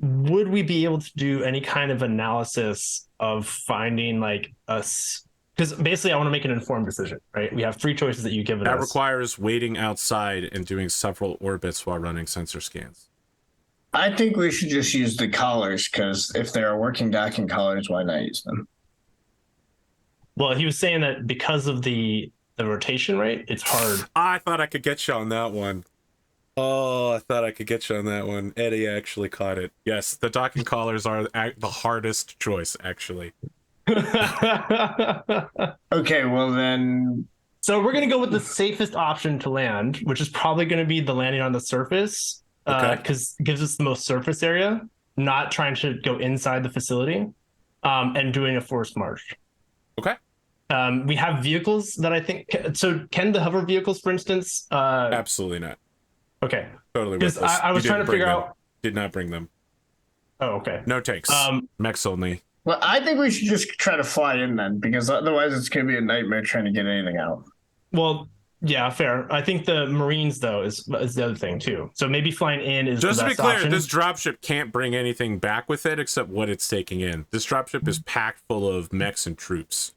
would we be able to do any kind of analysis of finding like us? Because basically I want to make an informed decision, right? We have three choices that you've given us. That requires waiting outside and doing several orbits while running sensor scans. I think we should just use the collars, because if there are working docking collars, why not use them? Well, he was saying that because of the rotation rate, it's hard. I thought I could get you on that one. Oh, I thought I could get you on that one. Eddie actually caught it. Yes, the docking collars are the hardest choice, actually. Okay, well then. So we're going to go with the safest option to land, which is probably going to be the landing on the surface, because it gives us the most surface area, not trying to go inside the facility, and doing a forced march. Okay. We have vehicles that I think... So can the hover vehicles, for instance... Absolutely not. Okay. Totally Because worthless. I was trying to figure out... Did not bring them. Oh, okay. No takes. Mechs only. Well, I think we should just try to fly in then, because otherwise it's going to be a nightmare trying to get anything out. Well, yeah, fair. I think the Marines, though, is the other thing, too. So maybe flying in is Just the to be best clear, option. this dropship can't bring anything back with it except what it's taking in. This dropship is packed full of mechs and troops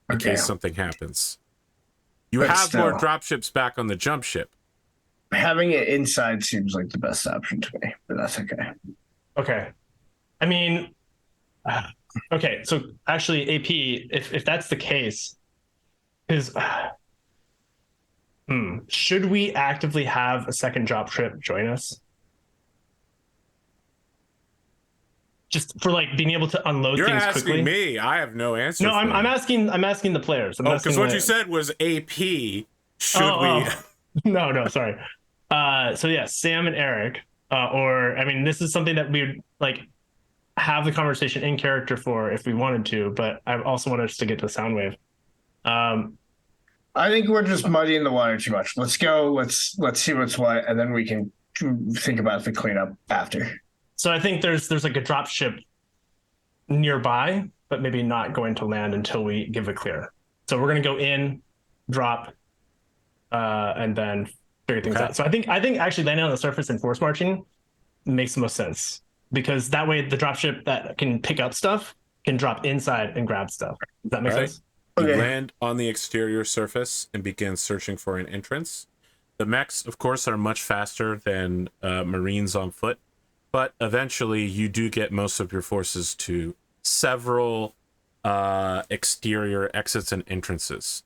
in case something happens. You But have still, more dropships back on the jump ship. having it inside seems like the best option to me, but that's okay. Okay. I mean, okay. So actually, AP, if that's the case, is should we actively have a second drop ship join us? Just for like being able to unload You're things asking quickly. me. I have no answer. No, for I'm you. asking the players. Because what you said was AP. Should we? No, sorry. So yeah, Sam and Eric, or I mean, this is something that we would like have the conversation in character for if we wanted to, but I also want us to get to Soundwave. I think we're just muddying the water too much. Let's go. Let's see what's what, and then we can think about the cleanup after. So I think there's like a drop ship nearby, but maybe not going to land until we give a clear. So we're gonna go in, drop, and then figure things out. So I think actually landing on the surface and force marching makes the most sense, because that way the dropship that can pick up stuff can drop inside and grab stuff. Does that make sense? You Okay. land on the exterior surface and begin searching for an entrance. The mechs, of course, are much faster than Marines on foot, but eventually you do get most of your forces to several exterior exits and entrances.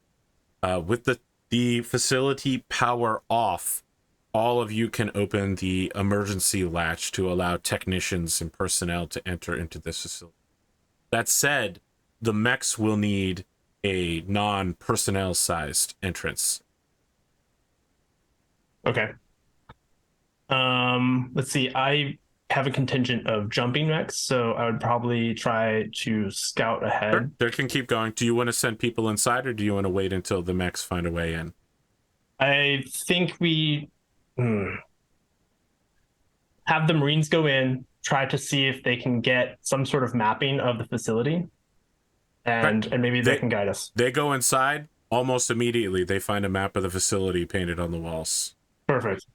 With the facility power off, all of you can open the emergency latch to allow technicians and personnel to enter into this facility. That said, the mechs will need a non-personnel sized entrance. Okay. Let's see. I have a contingent of jumping mechs, so I would probably try to scout ahead. Sure. They can keep going. Do you want to send people inside, or do you want to wait until the mechs find a way in? I think we have the Marines go in, try to see if they can get some sort of mapping of the facility, and maybe they can guide us. They go inside almost immediately. They find a map of the facility painted on the walls. Perfect.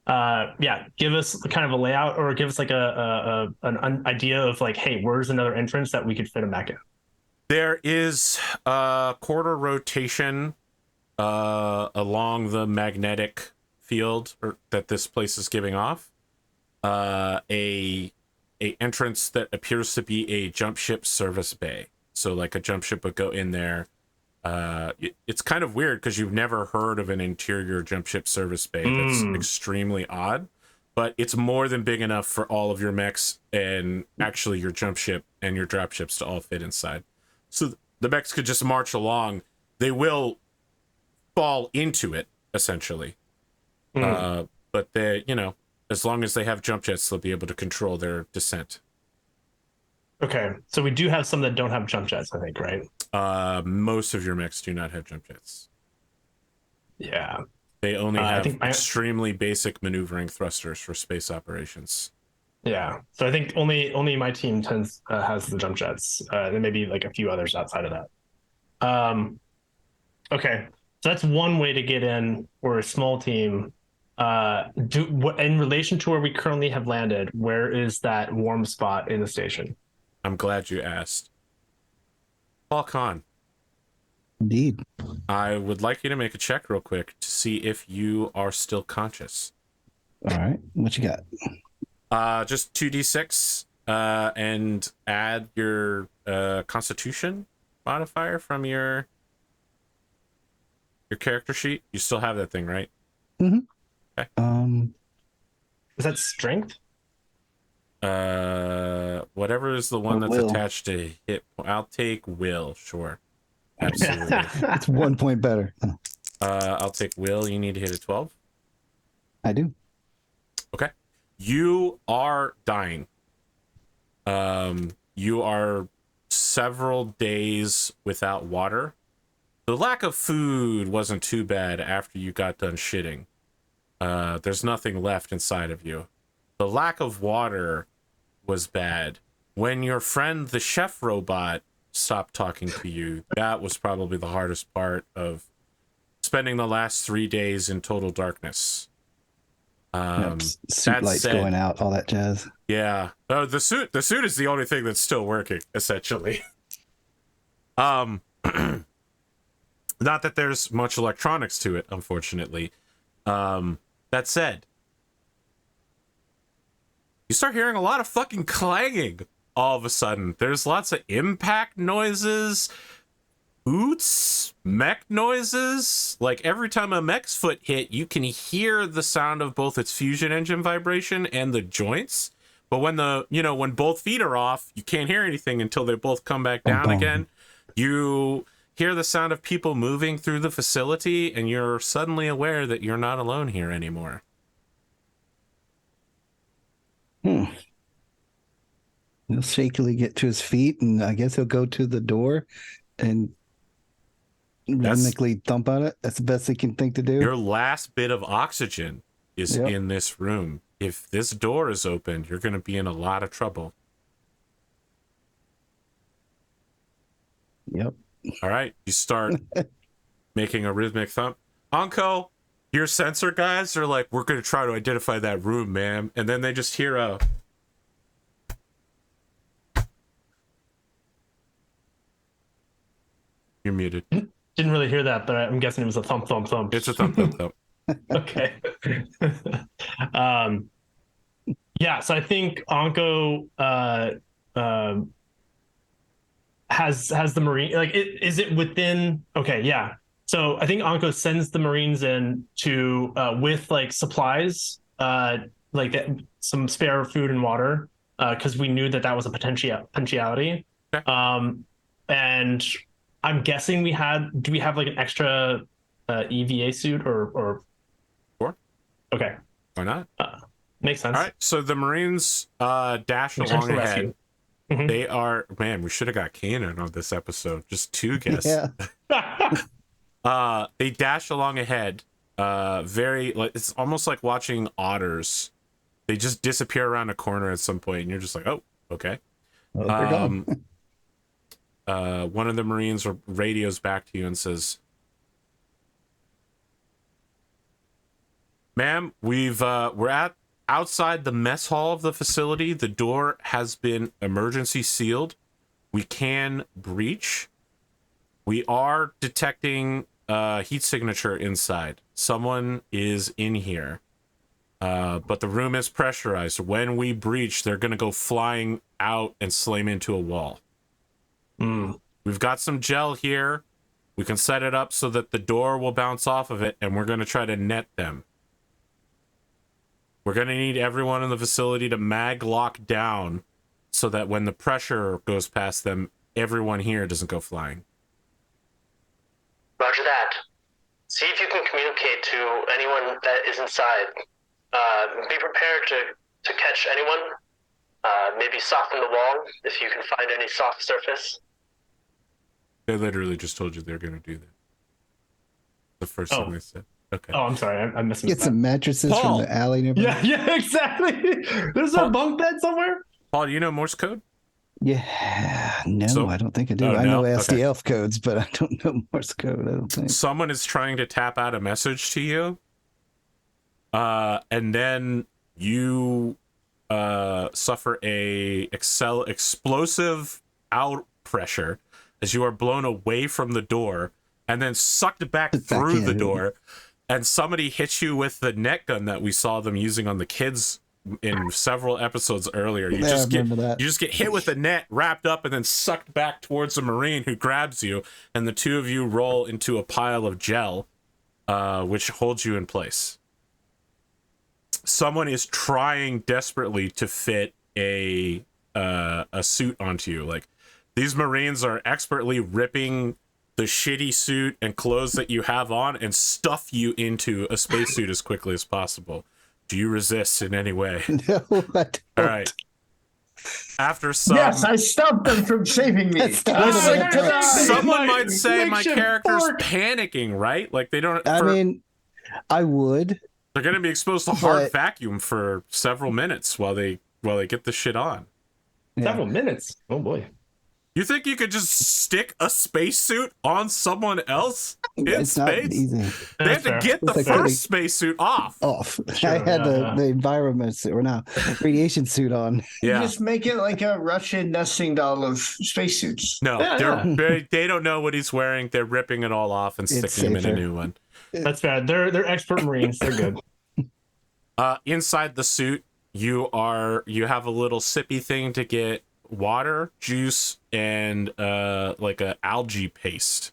Yeah, give us kind of a layout, or give us like an idea of like, hey, where's another entrance that we could fit a mech in? There is a quarter rotation along the magnetic field that this place is giving off. A entrance that appears to be a jump ship service bay. So like a jump ship would go in there. It's kind of weird because you've never heard of an interior jump ship service bay. That's extremely odd, but it's more than big enough for all of your mechs and actually your jump ship and your drop ships to all fit inside. So the mechs could just march along. They will fall into it essentially. But they, as long as they have jump jets, they'll be able to control their descent. Okay, so we do have some that don't have jump jets, I think, right? Most of your mechs do not have jump jets. Yeah. They only have extremely basic maneuvering thrusters for space operations. Yeah, so I think only my team has the jump jets. There may be like a few others outside of that. Okay, so that's one way to get in. We're a small team. In relation to where we currently have landed, where is that warm spot in the station? I'm glad you asked. Paul Khan. Indeed. I would like you to make a check real quick to see if you are still conscious. All right. What you got? Just 2d6 and add your constitution modifier from your character sheet. You still have that thing, right? Mm-hmm. Okay. Is that strength? Whatever is the one that's will. attached to hit. I'll take will, sure. Absolutely. It's 1 point better. I'll take will. You need to hit a 12. I do. Okay. You are dying. You are several days without water. The lack of food wasn't too bad after you got done shitting. There's nothing left inside of you. The lack of water was bad. When your friend, the chef robot, stopped talking to you, that was probably the hardest part of spending the last 3 days in total darkness. Suit lights going out, all that jazz. Yeah. The suit is the only thing that's still working, essentially. Not that there's much electronics to it, unfortunately. That said, you start hearing a lot of fucking clanging all of a sudden. There's lots of impact noises, hoots, mech noises. Like every time a mech's foot hit, you can hear the sound of both its fusion engine vibration and the joints. But when when both feet are off, you can't hear anything until they both come back down again. You hear the sound of people moving through the facility, and you're suddenly aware that you're not alone here anymore. He'll shakily get to his feet, and I guess he'll go to the door and rhythmically thump on it. That's the best he can think to do. Your last bit of oxygen is in this room. If this door is open, you're going to be in a lot of trouble. Yep. All right, you start making a rhythmic thump. Anko, your sensor guys are like, we're going to try to identify that room, man. And then they just hear a... You're muted. Didn't really hear that, but I'm guessing it was a thump, thump, thump. It's a thump, thump, thump. Okay. Yeah, so I think Anko has the Marine, like, is it within? Okay, yeah. So I think Anko sends the Marines in to with like supplies, some spare food and water, because we knew that was a potentiality. Okay. And I'm guessing do we have like an extra EVA suit or? Sure. Okay. Why not? Makes sense. All right. So the Marines dash Return along to ahead. rescue. Mhm. They are, man, we should have got Kanan on this episode. Just two guests. Yeah. They dash along ahead. Very like it's almost like watching otters. They just disappear around a corner at some point, and you're just like, oh, okay. Oh, they're gone. One of the Marines radios back to you and says, "Ma'am, we're at outside the mess hall of the facility. The door has been emergency sealed. We can breach. We are detecting heat signature inside. Someone is in here. But the room is pressurized. When we breach, they're going to go flying out and slam into a wall. We've got some gel here. We can set it up so that the door will bounce off of it, and we're going to try to net them. We're going to need everyone in the facility to mag lock down so that when the pressure goes past them, everyone here doesn't go flying." Roger that. See if you can communicate to anyone that is inside. Be prepared to catch anyone. Maybe soften the wall if you can find any soft surface. They literally just told you they're going to do that. The first thing they said. Okay. Oh, I'm sorry. I'm missing. Get some mattresses Paul. from the alley nearby. Yeah, exactly. There's a bunk bed somewhere. Paul, do you know Morse code? Yeah, no, So- I don't think I do. Oh, I know no? SDF codes, but I don't know Morse code. I don't think. Someone is trying to tap out a message to you, and then you suffer a explosive out pressure as you are blown away from the door and then sucked back through the door, and somebody hits you with the net gun that we saw them using on the kids in several episodes earlier. You Yeah, just I remember that. you just get hit with a net, wrapped up, and then sucked back towards a Marine who grabs you, and the two of you roll into a pile of gel, which holds you in place. Someone is trying desperately to fit a suit onto you. Like, these Marines are expertly ripping the shitty suit and clothes that you have on and stuff you into a spacesuit as quickly as possible. Do you resist in any way? No, I don't. All right. After some, Yes, I stopped them from saving me. That's the- someone might say my makeshift character's fork. panicking, right? Like they don't. I mean, I would. They're going to be exposed to hard But- vacuum for several minutes while they get the shit on. Yeah. Several minutes. Oh boy. You think you could just stick a spacesuit on someone else in It's not space? easy. They have to That's get the It's like first spacesuit off. Off. Sure, I had yeah. the environment suit, or now radiation suit on. Yeah. Just make it like a Russian nesting doll of spacesuits. No, Yeah, they don't know what he's wearing. They're ripping it all off and It's sticking him in a safer. new one. That's bad. They're expert Marines. They're good. Inside the suit, you have a little sippy thing to get water, juice, and like a algae paste.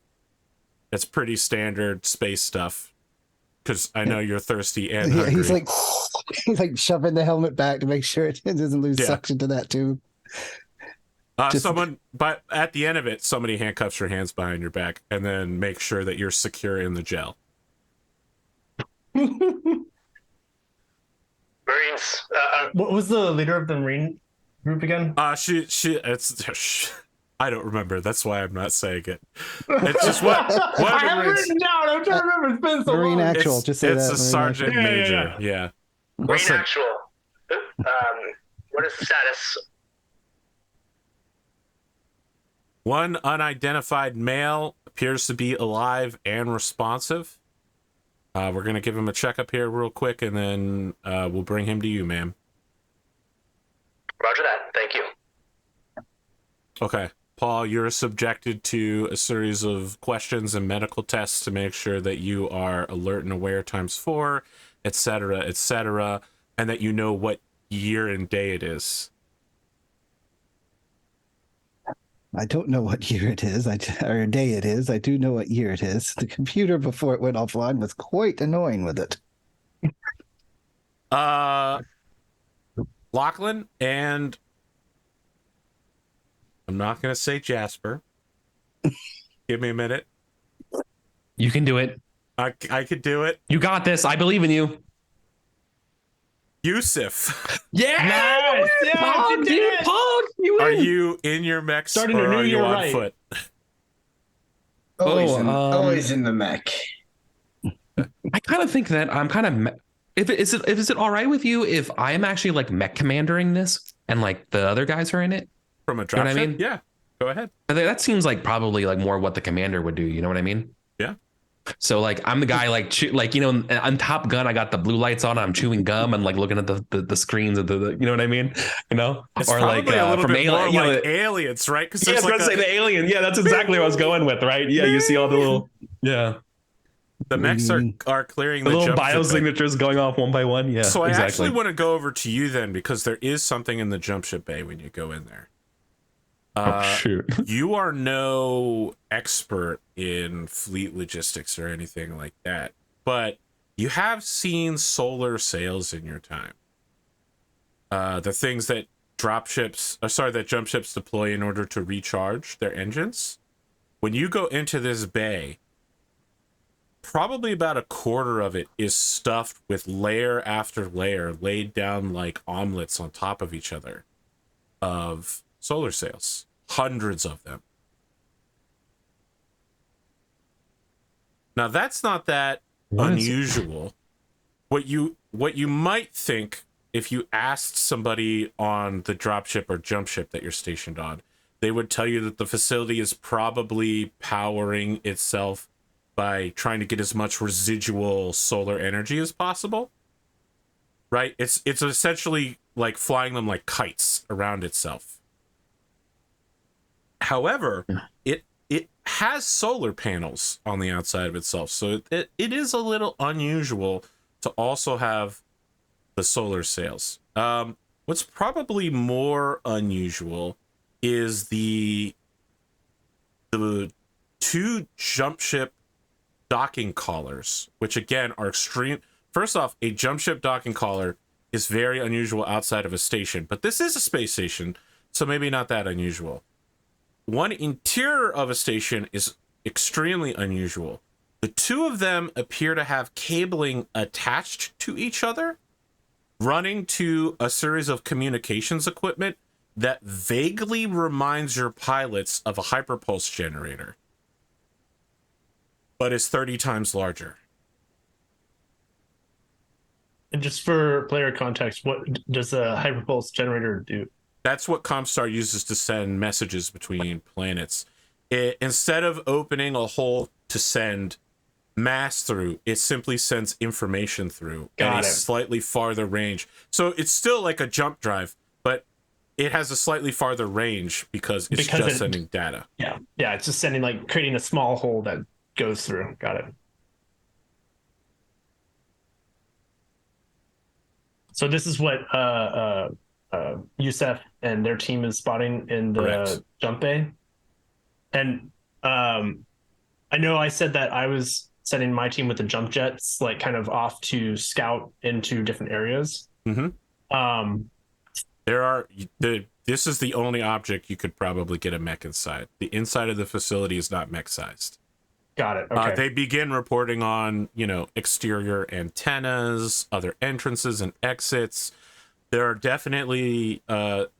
It's pretty standard space stuff. Because I know you're thirsty and Yeah, hungry. he's like shoving the helmet back to make sure it doesn't lose Yeah. suction to that tube. just- But at the end of it, somebody handcuffs your hands behind your back and then makes sure that you're secure in the gel. Marines, What was the leader of the Marine group again? I don't remember. That's why I'm not saying it. It's just what I have it written down. I'm trying to remember. It's been so Marine long. actual, It's, just say it's that. a Marine sergeant actual. major. Yeah. Yeah. Marine Listen, actual. What is the status? one unidentified male appears to be alive and responsive. We're gonna give him a checkup here real quick, and then we'll bring him to you, ma'am. Roger that. Thank you. Okay. Paul, you're subjected to a series of questions and medical tests to make sure that you are alert and aware ×4, etc., and that you know what year and day it is. I don't know what year it is, or day it is. I do know what year it is. The computer before it went offline was quite annoying with it. Lachlan, and I'm not going to say Jasper. Give me a minute. You can do it. I could do it. You got this. I believe in you. Yusuf. Yeah. Nice. Yeah, Pog, you did dude. it. Pog, you win. Are you in your mechs Starting or a new are you year on right. foot? Always in the mech. I kind of think that I'm kind of. If it all right with you if I am actually like mech commandering this and like the other guys are in it? From a You know what I dropship? mean? Yeah. Go ahead. I think that seems like probably like more what the commander would do. You know what I mean? Yeah. So like I'm the guy like on Top Gun I got the blue lights on, I'm chewing gum and like looking at the screens of the you know what I mean, It's probably a little bit more like aliens, right? Because yeah, I was like gonna say the alien. Yeah, that's exactly what I was going with, right? Yeah, you see all the little the mechs are clearing the the little jump ship bay. biosignatures going off one by one. Yeah. So I exactly. actually want to go over to you then because there is something in the jump ship bay when you go in there. Shoot. You are no expert in fleet logistics or anything like that, but you have seen solar sails in your time. The things that jump ships deploy in order to recharge their engines. When you go into this bay, probably about a quarter of it is stuffed with layer after layer laid down like omelets on top of each other of solar sails. Hundreds of them. Now that's not that unusual. What you might think if you asked somebody on the dropship or jump ship that you're stationed on, they would tell you that the facility is probably powering itself by trying to get as much residual solar energy as possible. Right? It's essentially like flying them like kites around itself. However, it has solar panels on the outside of itself, so it is a little unusual to also have the solar sails. What's probably more unusual is the two jump ship docking collars, which again are extreme. First off, a jump ship docking collar is very unusual outside of a station, but this is a space station, so maybe not that unusual. One interior of a station is extremely unusual. The two of them appear to have cabling attached to each other, running to a series of communications equipment that vaguely reminds your pilots of a hyperpulse generator, but is 30 times larger. And just for player context, what does a hyperpulse generator do? That's what Comstar uses to send messages between planets. Instead of opening a hole to send mass through, it simply sends information through at a slightly farther range. So it's still like a jump drive, but it has a slightly farther range because it's sending data. Yeah, it's just creating a small hole that goes through. Got it. So this is what Yusef and their team is spotting in the Correct. jump bay. And I know I said that I was sending my team with the jump jets, like kind of off to scout into different areas. Mm-hmm. This is the only object you could probably get a mech inside. The inside of the facility is not mech sized. Got it. Okay. They begin reporting on, exterior antennas, other entrances and exits. There are definitely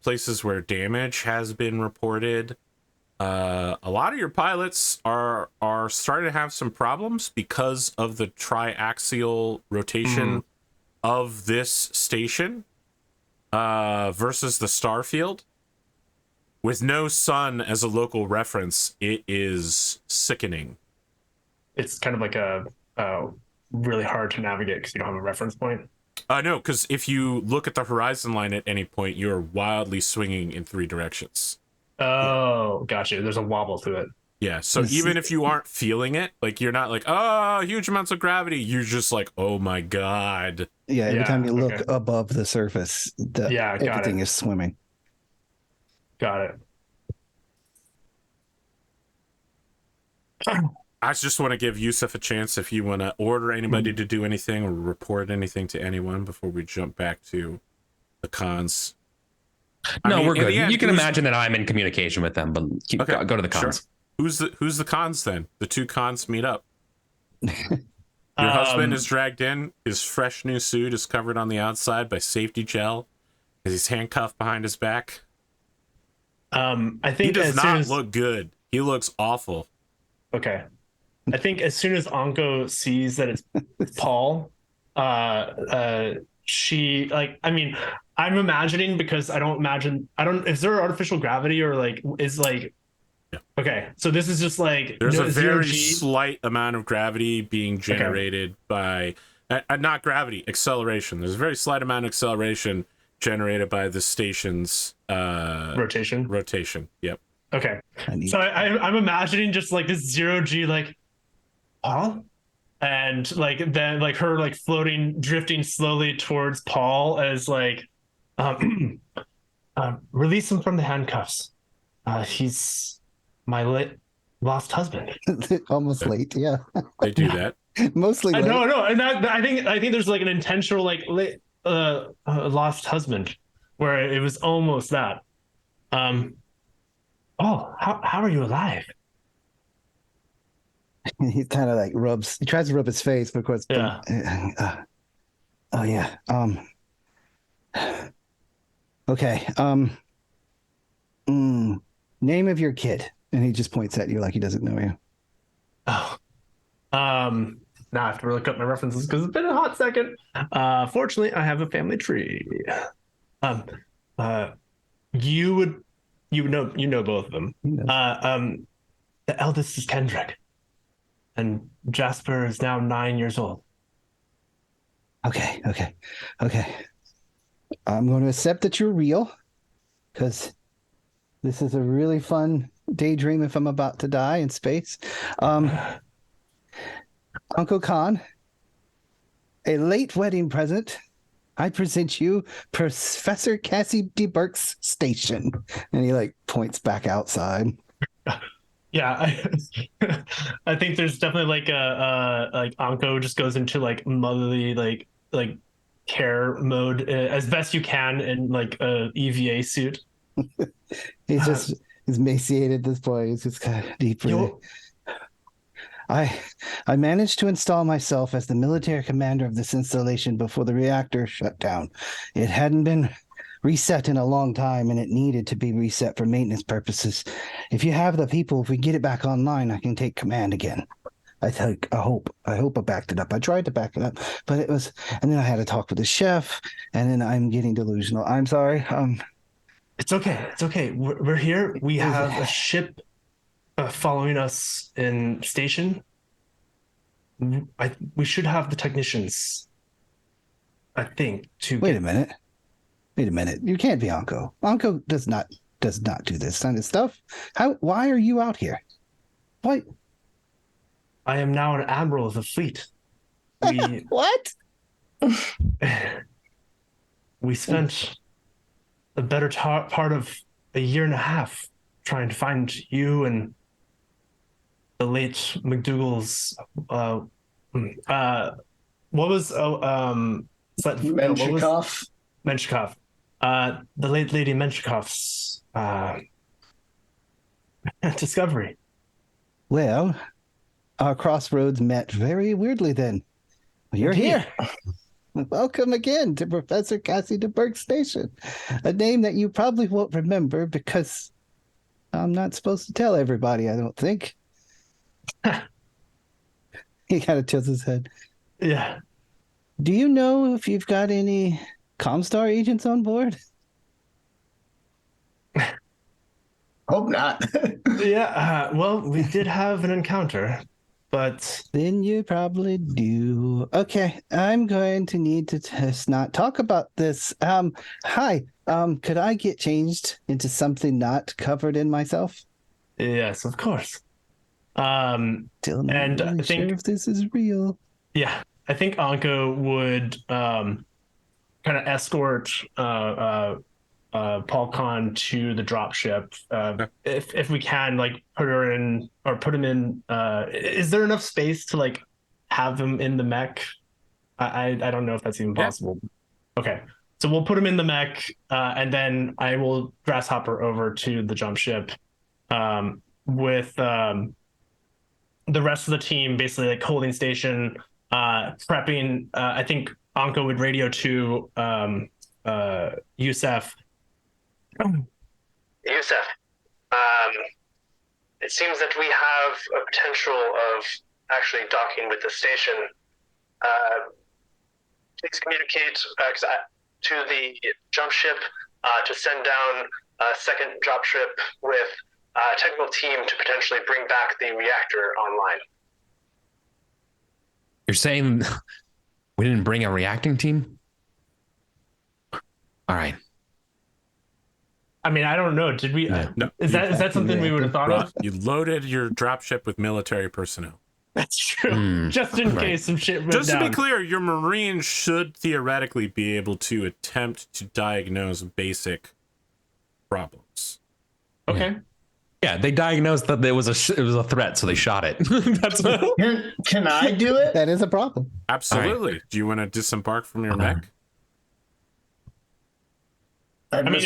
places where damage has been reported. A lot of your pilots are starting to have some problems because of the triaxial rotation of this station versus the star field. With no sun as a local reference, it is sickening. It's kind of like a really hard to navigate because you don't have a reference point. No, because if you look at the horizon line at any point, you're wildly swinging in 3 directions. Oh, gotcha. There's a wobble to it. Yeah, so even if you aren't feeling it, like you're not like, oh, huge amounts of gravity, you're just like, oh my god. Yeah, every time you look above the surface, everything is swimming. Got it. I just want to give Yusuf a chance if you want to order anybody to do anything or report anything to anyone before we jump back to the cons. No, we're in good. the end, You can imagine that I'm in communication with them, but Okay, go to the cons. Sure. Who's the cons then? The two cons meet up. Your husband is dragged in. His fresh new suit is covered on the outside by safety gel. He's handcuffed behind his back. I think he does not look good. He looks awful. Okay. I think as soon as Anko sees that it's Paul, she like. I mean, I'm imagining because I don't. Is there artificial gravity or like is like. Yeah. Okay, so this is just like there's a very 0G. slight amount of gravity being generated by not gravity, acceleration. There's a very slight amount of acceleration generated by the station's rotation. Yep. Okay, so I'm imagining just like this 0G like Paul, and like then like her like drifting slowly towards Paul as like release him from the handcuffs. He's my lost husband. Almost late, yeah. They do that. Mostly late. No, and that, I think there's like an intentional like lost husband where it was almost that. Oh, how are you alive? He kind of like he tries to rub his face, but of course, yeah. Oh yeah. Okay. Name of your kid. And he just points at you like he doesn't know you. Oh. Now I have to look up my references because it's been a hot second. Fortunately, I have a family tree. You know both of them. The eldest is Kendrick, and Jasper is now 9 years old. Okay. I'm going to accept that you're real, because this is a really fun daydream if I'm about to die in space. Uncle Khan, a late wedding present. I present you Professor Cassie DeBurke's station. And he like points back outside. Yeah, I think there's definitely like like Anko just goes into like motherly like care mode as best you can in like a EVA suit. He's emaciated at this point. He's just kind of deep breathing. I managed to install myself as the military commander of this installation before the reactor shut down. It hadn't been reset in a long time, and it needed to be reset for maintenance purposes. If you have the people, if we get it back online, I can take command again. I hope I backed it up. I tried to back it up, but it was, and then I had to talk with the chef, and then I'm getting delusional. I'm sorry. It's okay. We're here. We have a ship following us in station. We should have the technicians, I think, to Wait a minute. You can't be Anko. Anko does not do this kind of stuff. Why are you out here? Why? I am now an admiral of the fleet. What? We spent the better part of a year and a half trying to find you and the late McDougal's. What was Menshikov? Menshikov. The late lady Menshikov's discovery. Well, our crossroads met very weirdly then. You're here. Welcome again to Professor Cassie DeBurke's station. A name that you probably won't remember because I'm not supposed to tell everybody, I don't think. He kind of tilts his head. Yeah. Do you know if you've got any Comstar agents on board? Hope not. Yeah. Well, we did have an encounter, but then you probably do. Okay, I'm going to need to just not talk about this. Hi. Could I get changed into something not covered in myself? Yes, of course. Still not and really I think, sure if this is real. Yeah, I think Anko would kind of escort Paul Khan to the dropship. If we can, like, put him in. Is there enough space to like have him in the mech? I don't know if that's even possible. Okay, so we'll put him in the mech, and then I will grasshopper over to the jump ship with the rest of the team, basically like holding station, prepping. I think Anko would radio to Yusef. Yusef, it seems that we have a potential of actually docking with the station. Please communicate to the jump ship to send down a second drop ship with a technical team to potentially bring back the reactor online. You're saying we didn't bring a reacting team? All right. I mean, I don't know. Did we? No. Is that something we would have thought of? You loaded your dropship with military personnel. That's true. Just in case some shit went Just down. to be clear, your Marines should theoretically be able to attempt to diagnose basic problems. Okay. Yeah, they diagnosed that it was a threat, so they shot it. That's Can I do it? That is a problem. Absolutely. Right. Do you want to disembark from your mech? I mean,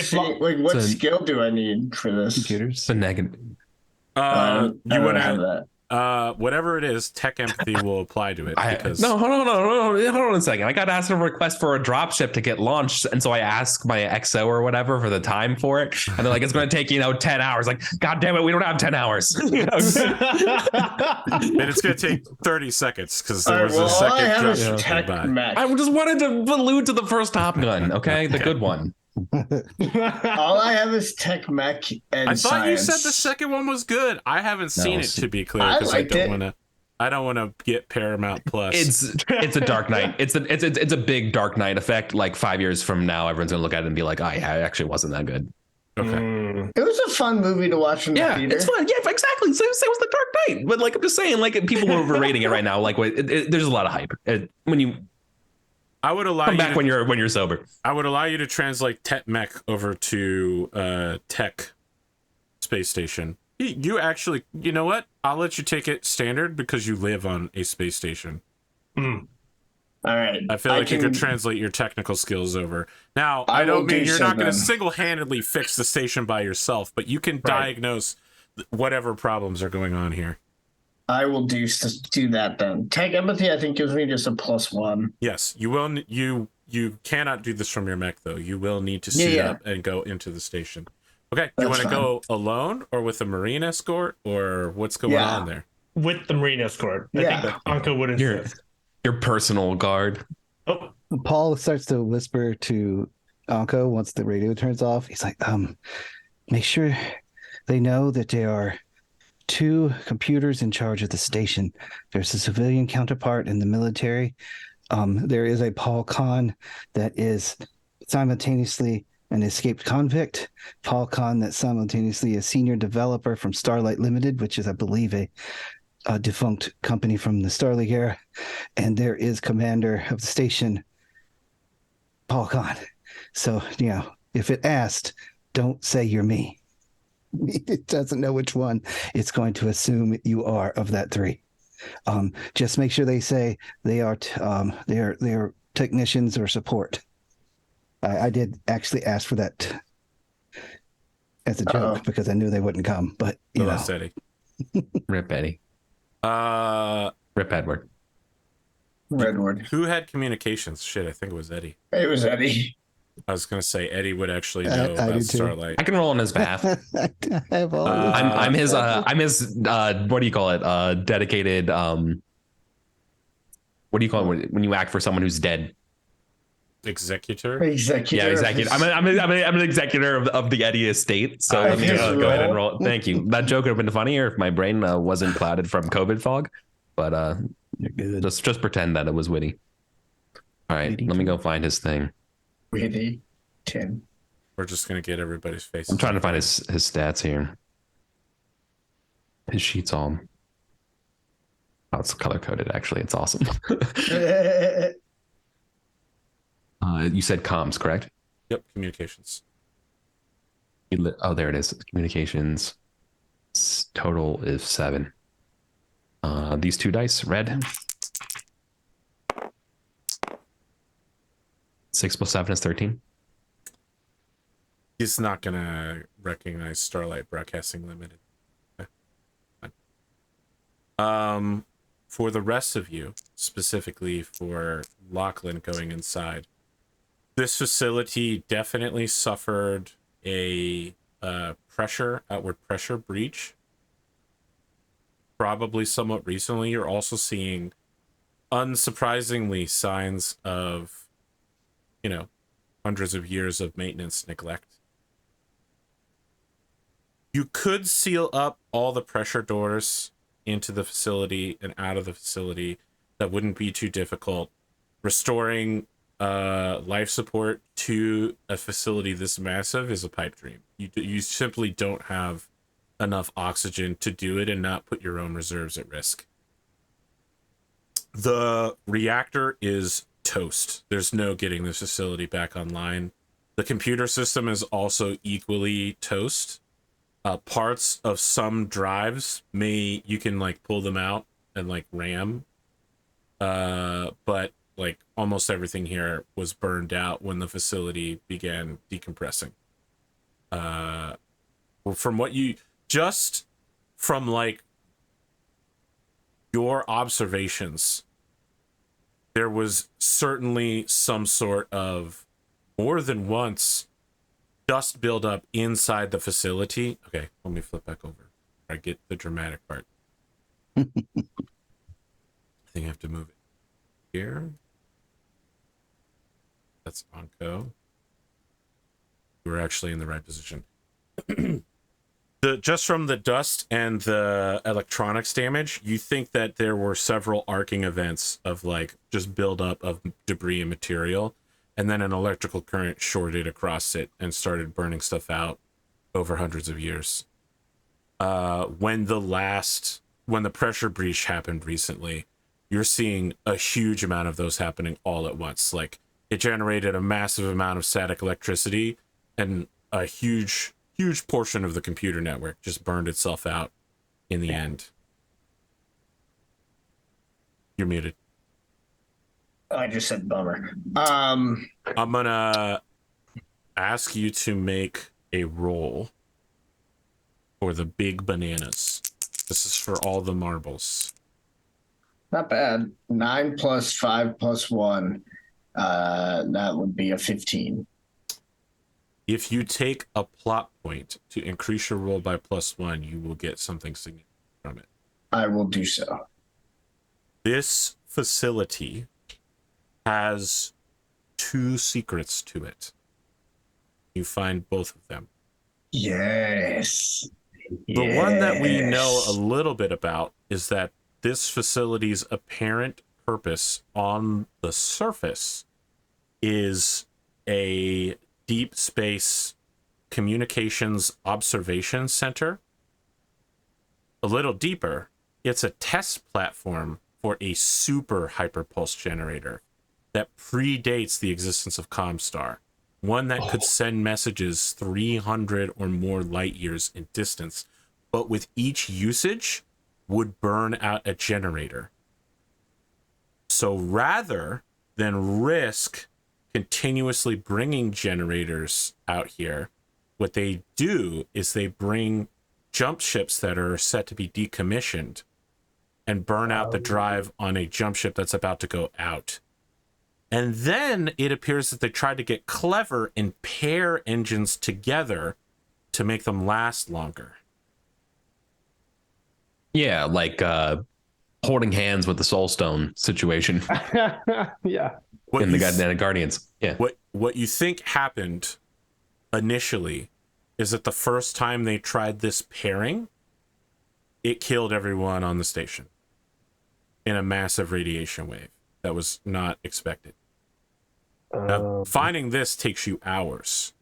what skill do I need for this? Computers. The negative. You want to have that. Whatever it is, tech empathy will apply to it. Because hold on a second. I got asked a request for a dropship to get launched, and so I asked my XO or whatever for the time for it, and they're like, "It's going to take 10 hours." Like, God damn it, we don't have 10 hours. And it's going to take 30 sequence because there was a second dropship. Tech mech. I just wanted to allude to the first Top Gun, okay, the good one. All I have is tech mech and I thought science. you said the second one was good. I haven't seen it, to be clear, because I don't want to get Paramount Plus. It's a Dark Knight. It's a big Dark Knight effect. Like 5 years from now, everyone's gonna look at it and be like, "Oh, yeah, it actually wasn't that good." Okay. It was a fun movie to watch in the theater. It's fun. Yeah, exactly. Same was the Dark Knight. But like, I'm just saying, like, people are overrating it right now. Like, there's a lot of hype when you. I would allow come you back when you're sober. I would allow you to translate tech mech over to tech space station. You actually, you know what? I'll let you take it standard because you live on a space station. All right. I feel like you could translate your technical skills over. Now, I don't mean you're not going to single-handedly fix the station by yourself, but you can diagnose whatever problems are going on here. I will do that then. Tech empathy, I think, gives me just a +1. Yes, you will. You cannot do this from your mech, though. You will need to suit up and go into the station. Okay, you want to go alone or with a Marine escort, or what's going on there? With the Marine escort. I think Anko would insist. Your personal guard. Oh. Paul starts to whisper to Anko once the radio turns off. He's like, make sure they know that there are 2 computers in charge of the station. There's a civilian counterpart in the military. There is a Paul Khan that is simultaneously an escaped convict. Paul Khan that's simultaneously a senior developer from Starlight Limited, which is, I believe, a defunct company from the Starleague era. And there is commander of the station, Paul Khan. So, if it asked, don't say you're me. It doesn't know which one. It's going to assume you are of that 3. Just make sure they say they are they're technicians or support. I did actually ask for that as a joke because I knew they wouldn't come. But you know, Eddie. Rip Eddie. Rip Edward. Redwood. Who had communications? Shit, I think it was Eddie. It was Eddie. I was gonna say Eddie would actually know about Starlight. I can roll on his behalf. I'm his what do you call it? Dedicated what do you call it when you act for someone who's dead? Executor. Yeah, executive. I'm an executor of the Eddie estate. So let me just go ahead and roll. Thank you. That joke would have been funnier if my brain wasn't clouded from COVID fog. But just pretend that it was witty. All right, let me go find his thing. Witty 10. We're just gonna get everybody's face. I'm trying to find his stats here. His sheet's all. Oh, it's color coded. Actually, it's awesome. You said comms, correct? Yep, communications. Oh, there it is. Communications. Total is 7. These 2 dice, red. 6 plus 7 is 13. He's not gonna recognize Starlight Broadcasting Limited. For the rest of you, specifically for Lachlan going inside, this facility definitely suffered a outward pressure breach. Probably somewhat recently. You're also seeing, unsurprisingly, signs of, hundreds of years of maintenance neglect. You could seal up all the pressure doors into the facility and out of the facility. That wouldn't be too difficult. Restoring life support to a facility this massive is a pipe dream. You simply don't have enough oxygen to do it and not put your own reserves at risk. The reactor is toast. There's no getting this facility back online. The computer system is also equally toast. Parts of some drives you can like pull them out and like RAM, but like almost everything here was burned out when the facility began decompressing. From what from like your observations, there was certainly some sort of, more than once, dust buildup inside the facility. Okay, let me flip back over. I get the dramatic part. I think I have to move it here. That's Onco. We're actually in the right position. Just from the dust and the electronics damage, you think that there were several arcing events of like just buildup of debris and material, and then an electrical current shorted across it and started burning stuff out over hundreds of years. When the pressure breach happened recently, you're seeing a huge amount of those happening all at once. Like, it generated a massive amount of static electricity, and a huge portion of the computer network just burned itself out in the end. You're muted. I just said bummer. I'm gonna ask you to make a roll for the big bananas. This is for all the marbles. Not bad. 9 plus 5 plus 1. That would be a 15. If you take a plot point to increase your roll by +1, you will get something significant from it. I will do so. This facility has 2 secrets to it. You find both of them. Yes. The one that we know a little bit about is that this facility's apparent purpose on the surface is a deep space communications observation center. A little deeper, it's a test platform for a super hyperpulse generator that predates the existence of Comstar, one that could send messages 300 or more light years in distance, but with each usage would burn out a generator. So rather than risk continuously bringing generators out here, what they do is they bring jump ships that are set to be decommissioned and burn out the drive on a jump ship that's about to go out. And then it appears that they tried to get clever and pair engines together to make them last longer. Yeah, like holding hands with the Soul Stone situation Yeah. in the Guardians. Yeah. What you think happened initially is that the first time they tried this pairing, it killed everyone on the station in a massive radiation wave that was not expected. Now, finding this takes you hours.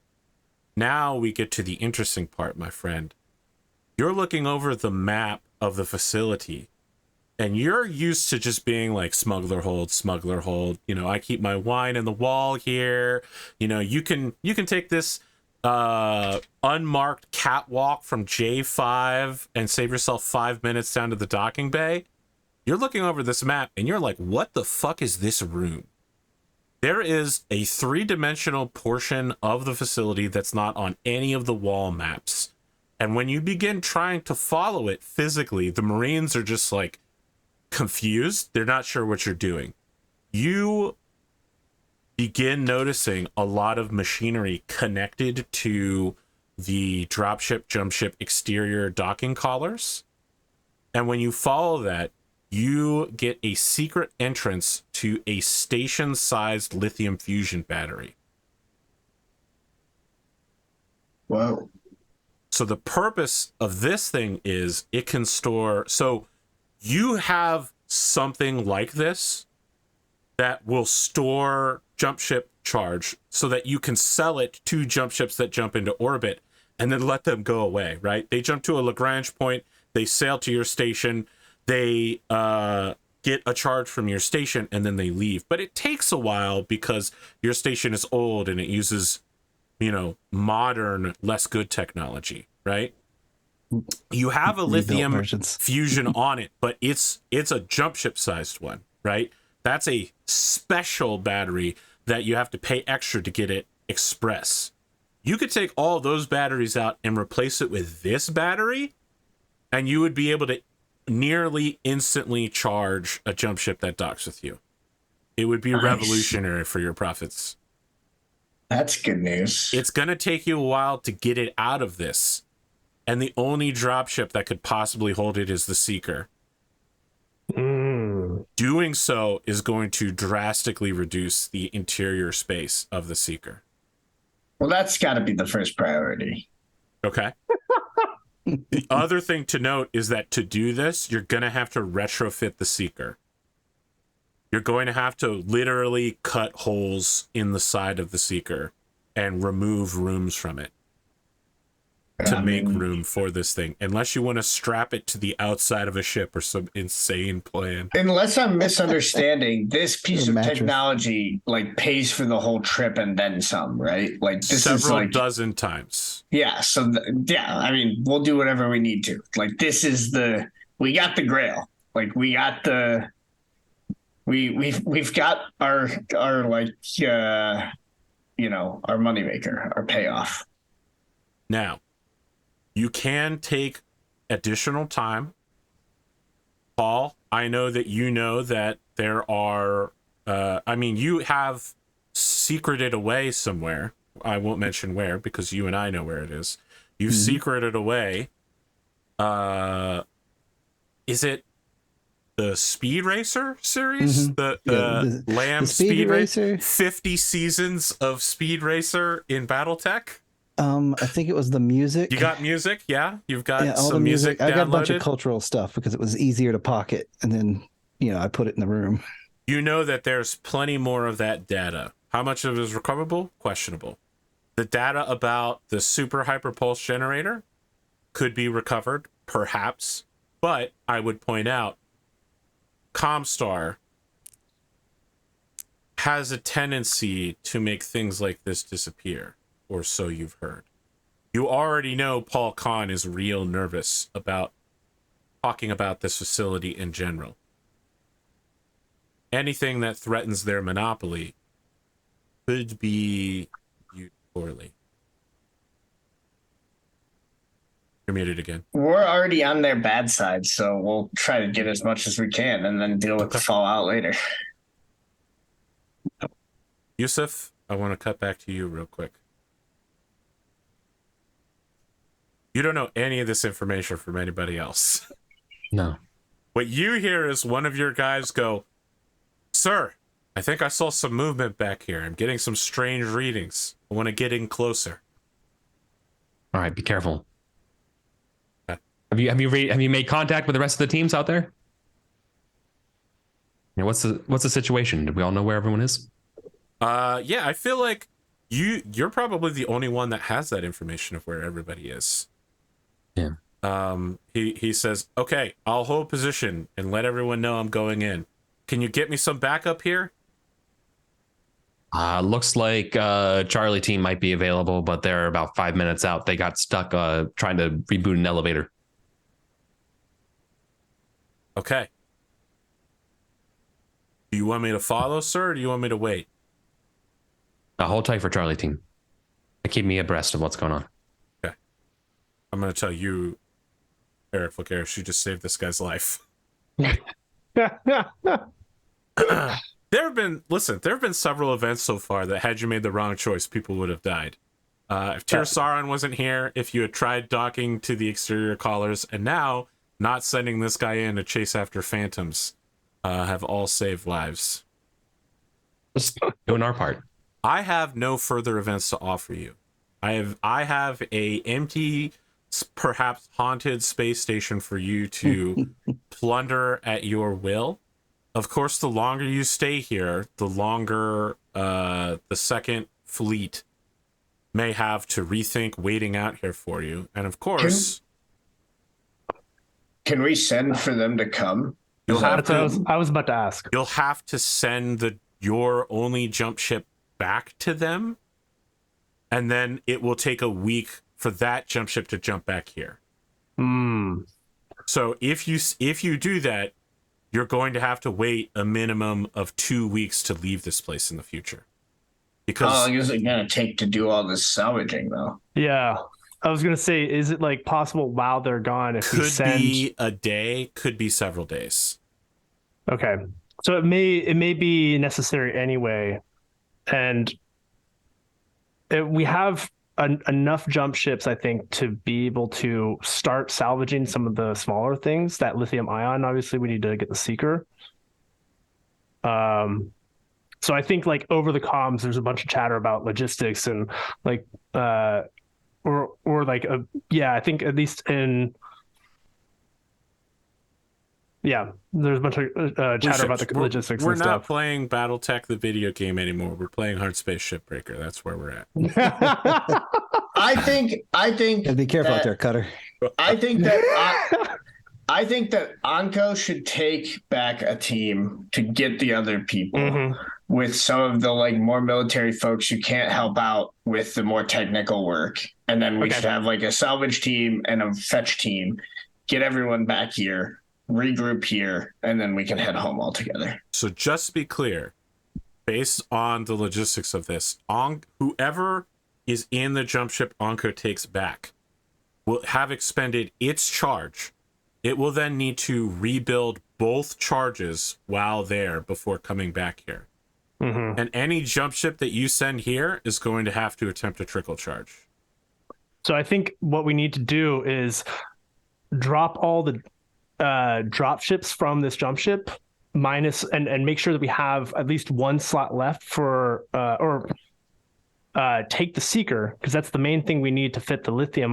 Now we get to the interesting part, my friend. You're looking over the map of the facility, and you're used to just being like smuggler hold. You know, I keep my wine in the wall here. You know, you can take this unmarked catwalk from J5 and save yourself 5 minutes down to the docking bay, you're looking over this map and you're like, what the fuck is this room? There is a 3-dimensional portion of the facility that's not on any of the wall maps. And when you begin trying to follow it physically, the Marines are just like confused. They're not sure what you're doing. You begin noticing a lot of machinery connected to the dropship, jumpship exterior docking collars. And when you follow that, you get a secret entrance to a station-sized lithium fusion battery. Whoa. So the purpose of this thing is it can store... So you have something like this that will store jump ship charge so that you can sell it to jump ships that jump into orbit and then let them go away, right? They jump to a Lagrange point, they sail to your station, they get a charge from your station, and then they leave. But it takes a while because your station is old and it uses, you know, modern, less good technology, right? You have a lithium fusion on it, but it's a jump ship sized one, right? That's a special battery that you have to pay extra to get it express. You could take all those batteries out and replace it with this battery, and you would be able to nearly instantly charge a jump ship that docks with you. It would be revolutionary for your profits. That's good news. It's going to take you a while to get it out of this. And the only dropship that could possibly hold it is the Seeker. Doing so is going to drastically reduce the interior space of the Seeker. Well, that's got to be the first priority. Okay. The other thing to note is that to do this, you're going to have to retrofit the Seeker. You're going to have to literally cut holes in the side of the Seeker and remove rooms from it to make room for this thing, unless you want to strap it to the outside of a ship or some insane plan. Unless I'm misunderstanding, this piece of technology like pays for the whole trip and then some, right? Like this several is like dozen times. Yeah, so yeah, I mean, we'll do whatever we need to. Like this is we got the grail. Like we got we've got our like you know, our moneymaker, our payoff. Now, you can take additional time. Paul, I know that there are, I mean, you have secreted away somewhere. I won't mention where because you and I know where it is. You've secreted away. Is it the Speed Racer series? The Lamb Speed Racer? 50 seasons of Speed Racer in Battletech? I think it was the music. You got music, yeah? You've got all some the music. I got a bunch of downloaded? cultural stuff because it was easier to pocket, and then I put it in the room. You know that there's plenty more of that data. How much of it is recoverable? Questionable. The data about the super hyperpulse generator could be recovered, perhaps, but I would point out Comstar has a tendency to make things like this disappear. Or so you've heard. You already know Paul Kahn is real nervous about talking about this facility in general. Anything that threatens their monopoly could be viewed poorly. You're muted again. We're already on their bad side, so we'll try to get as much as we can and then deal with the fallout later. Yusuf, I want to cut back to you real quick. You don't know any of this information from anybody else. No. What you hear is one of your guys go, "Sir, I think I saw some movement back here. I'm getting some strange readings. I want to get in closer." All right, be careful. Okay. Have you made contact with the rest of the teams out there? Yeah, what's the situation? Do we all know where everyone is? Yeah, I feel like you're probably the only one that has that information of where everybody is. Yeah. He says, "Okay, I'll hold position and let everyone know I'm going in. Can you get me some backup here?" Looks like Charlie team might be available, but they're about 5 minutes out. They got stuck trying to reboot an elevator. Okay. Do you want me to follow, sir, or do you want me to wait? Hold tight for Charlie team. Keep me abreast of what's going on. Okay. I'm going to tell you, EricVulgaris, you just saved this guy's life. There have been several events so far that had you made the wrong choice, people would have died. If Tyr Sauron wasn't here, if you had tried docking to the exterior collars, and now not sending this guy in to chase after phantoms, have all saved lives. Just doing our part. I have no further events to offer you. I have a empty, perhaps haunted space station for you to plunder at your will. Of course, the longer you stay here, the longer the Second Fleet may have to rethink waiting out here for you. And of course... Can we send for them to come? I was about to ask. You'll have to send your only jump ship back to them, and then it will take a week for that jump ship to jump back here. So if you do that, you're going to have to wait a minimum of 2 weeks to leave this place in the future. Because how long is it going to take to do all this salvaging, though? Yeah. I was going to say, is it like possible while they're gone if we send... Could be a day, could be several days. Okay. So it may be necessary anyway. And we have enough jump ships, I think, to be able to start salvaging some of the smaller things. That lithium ion, obviously, we need to get the seeker. So I think like over the comms, there's a bunch of chatter about logistics and like, or like, I think at least in, there's a bunch of chatter about the logistics. We're and not stuff. playing Battletech, the video game anymore. We're playing Hard Space Shipbreaker. That's where we're at. I think. And be careful out there, Cutter. I think that Anko should take back a team to get the other people with some of the like more military folks who can't help out with the more technical work, and then we should have like a salvage team and a fetch team. Get everyone back here, regroup here, and then we can head home all together. So just to be clear, based on the logistics of this, whoever is in the jump ship Anko takes back will have expended its charge. It will then need to rebuild both charges while there before coming back here. And any jump ship that you send here is going to have to attempt a trickle charge. So I think what we need to do is drop all the drop ships from this jump ship minus and make sure that we have at least one slot left for take the seeker, because that's the main thing we need to fit the lithium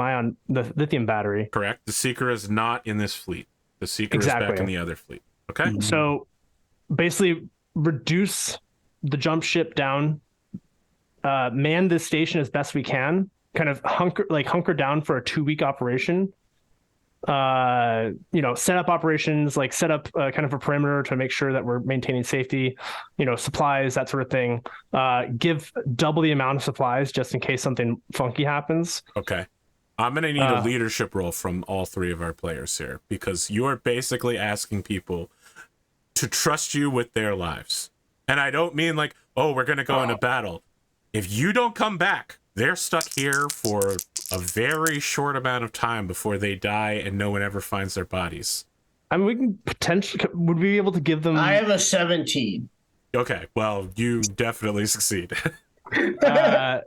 battery. Correct. The seeker is not in this fleet. The seeker is back in the other fleet. Okay. So basically reduce the jump ship down, man this station as best we can, kind of hunker down for a 2-week operation. Set up operations, like set up kind of a perimeter to make sure that we're maintaining safety, supplies, that sort of thing. Give double the amount of supplies just in case something funky happens. Okay. I'm going to need a leadership role from all three of our players here, because you are basically asking people to trust you with their lives. And I don't mean like, oh, we're going to go into battle. If you don't come back, they're stuck here for a very short amount of time before they die and no one ever finds their bodies. I mean, we can potentially, would we be able to give them... I have a 17. Okay, well, you definitely succeed. I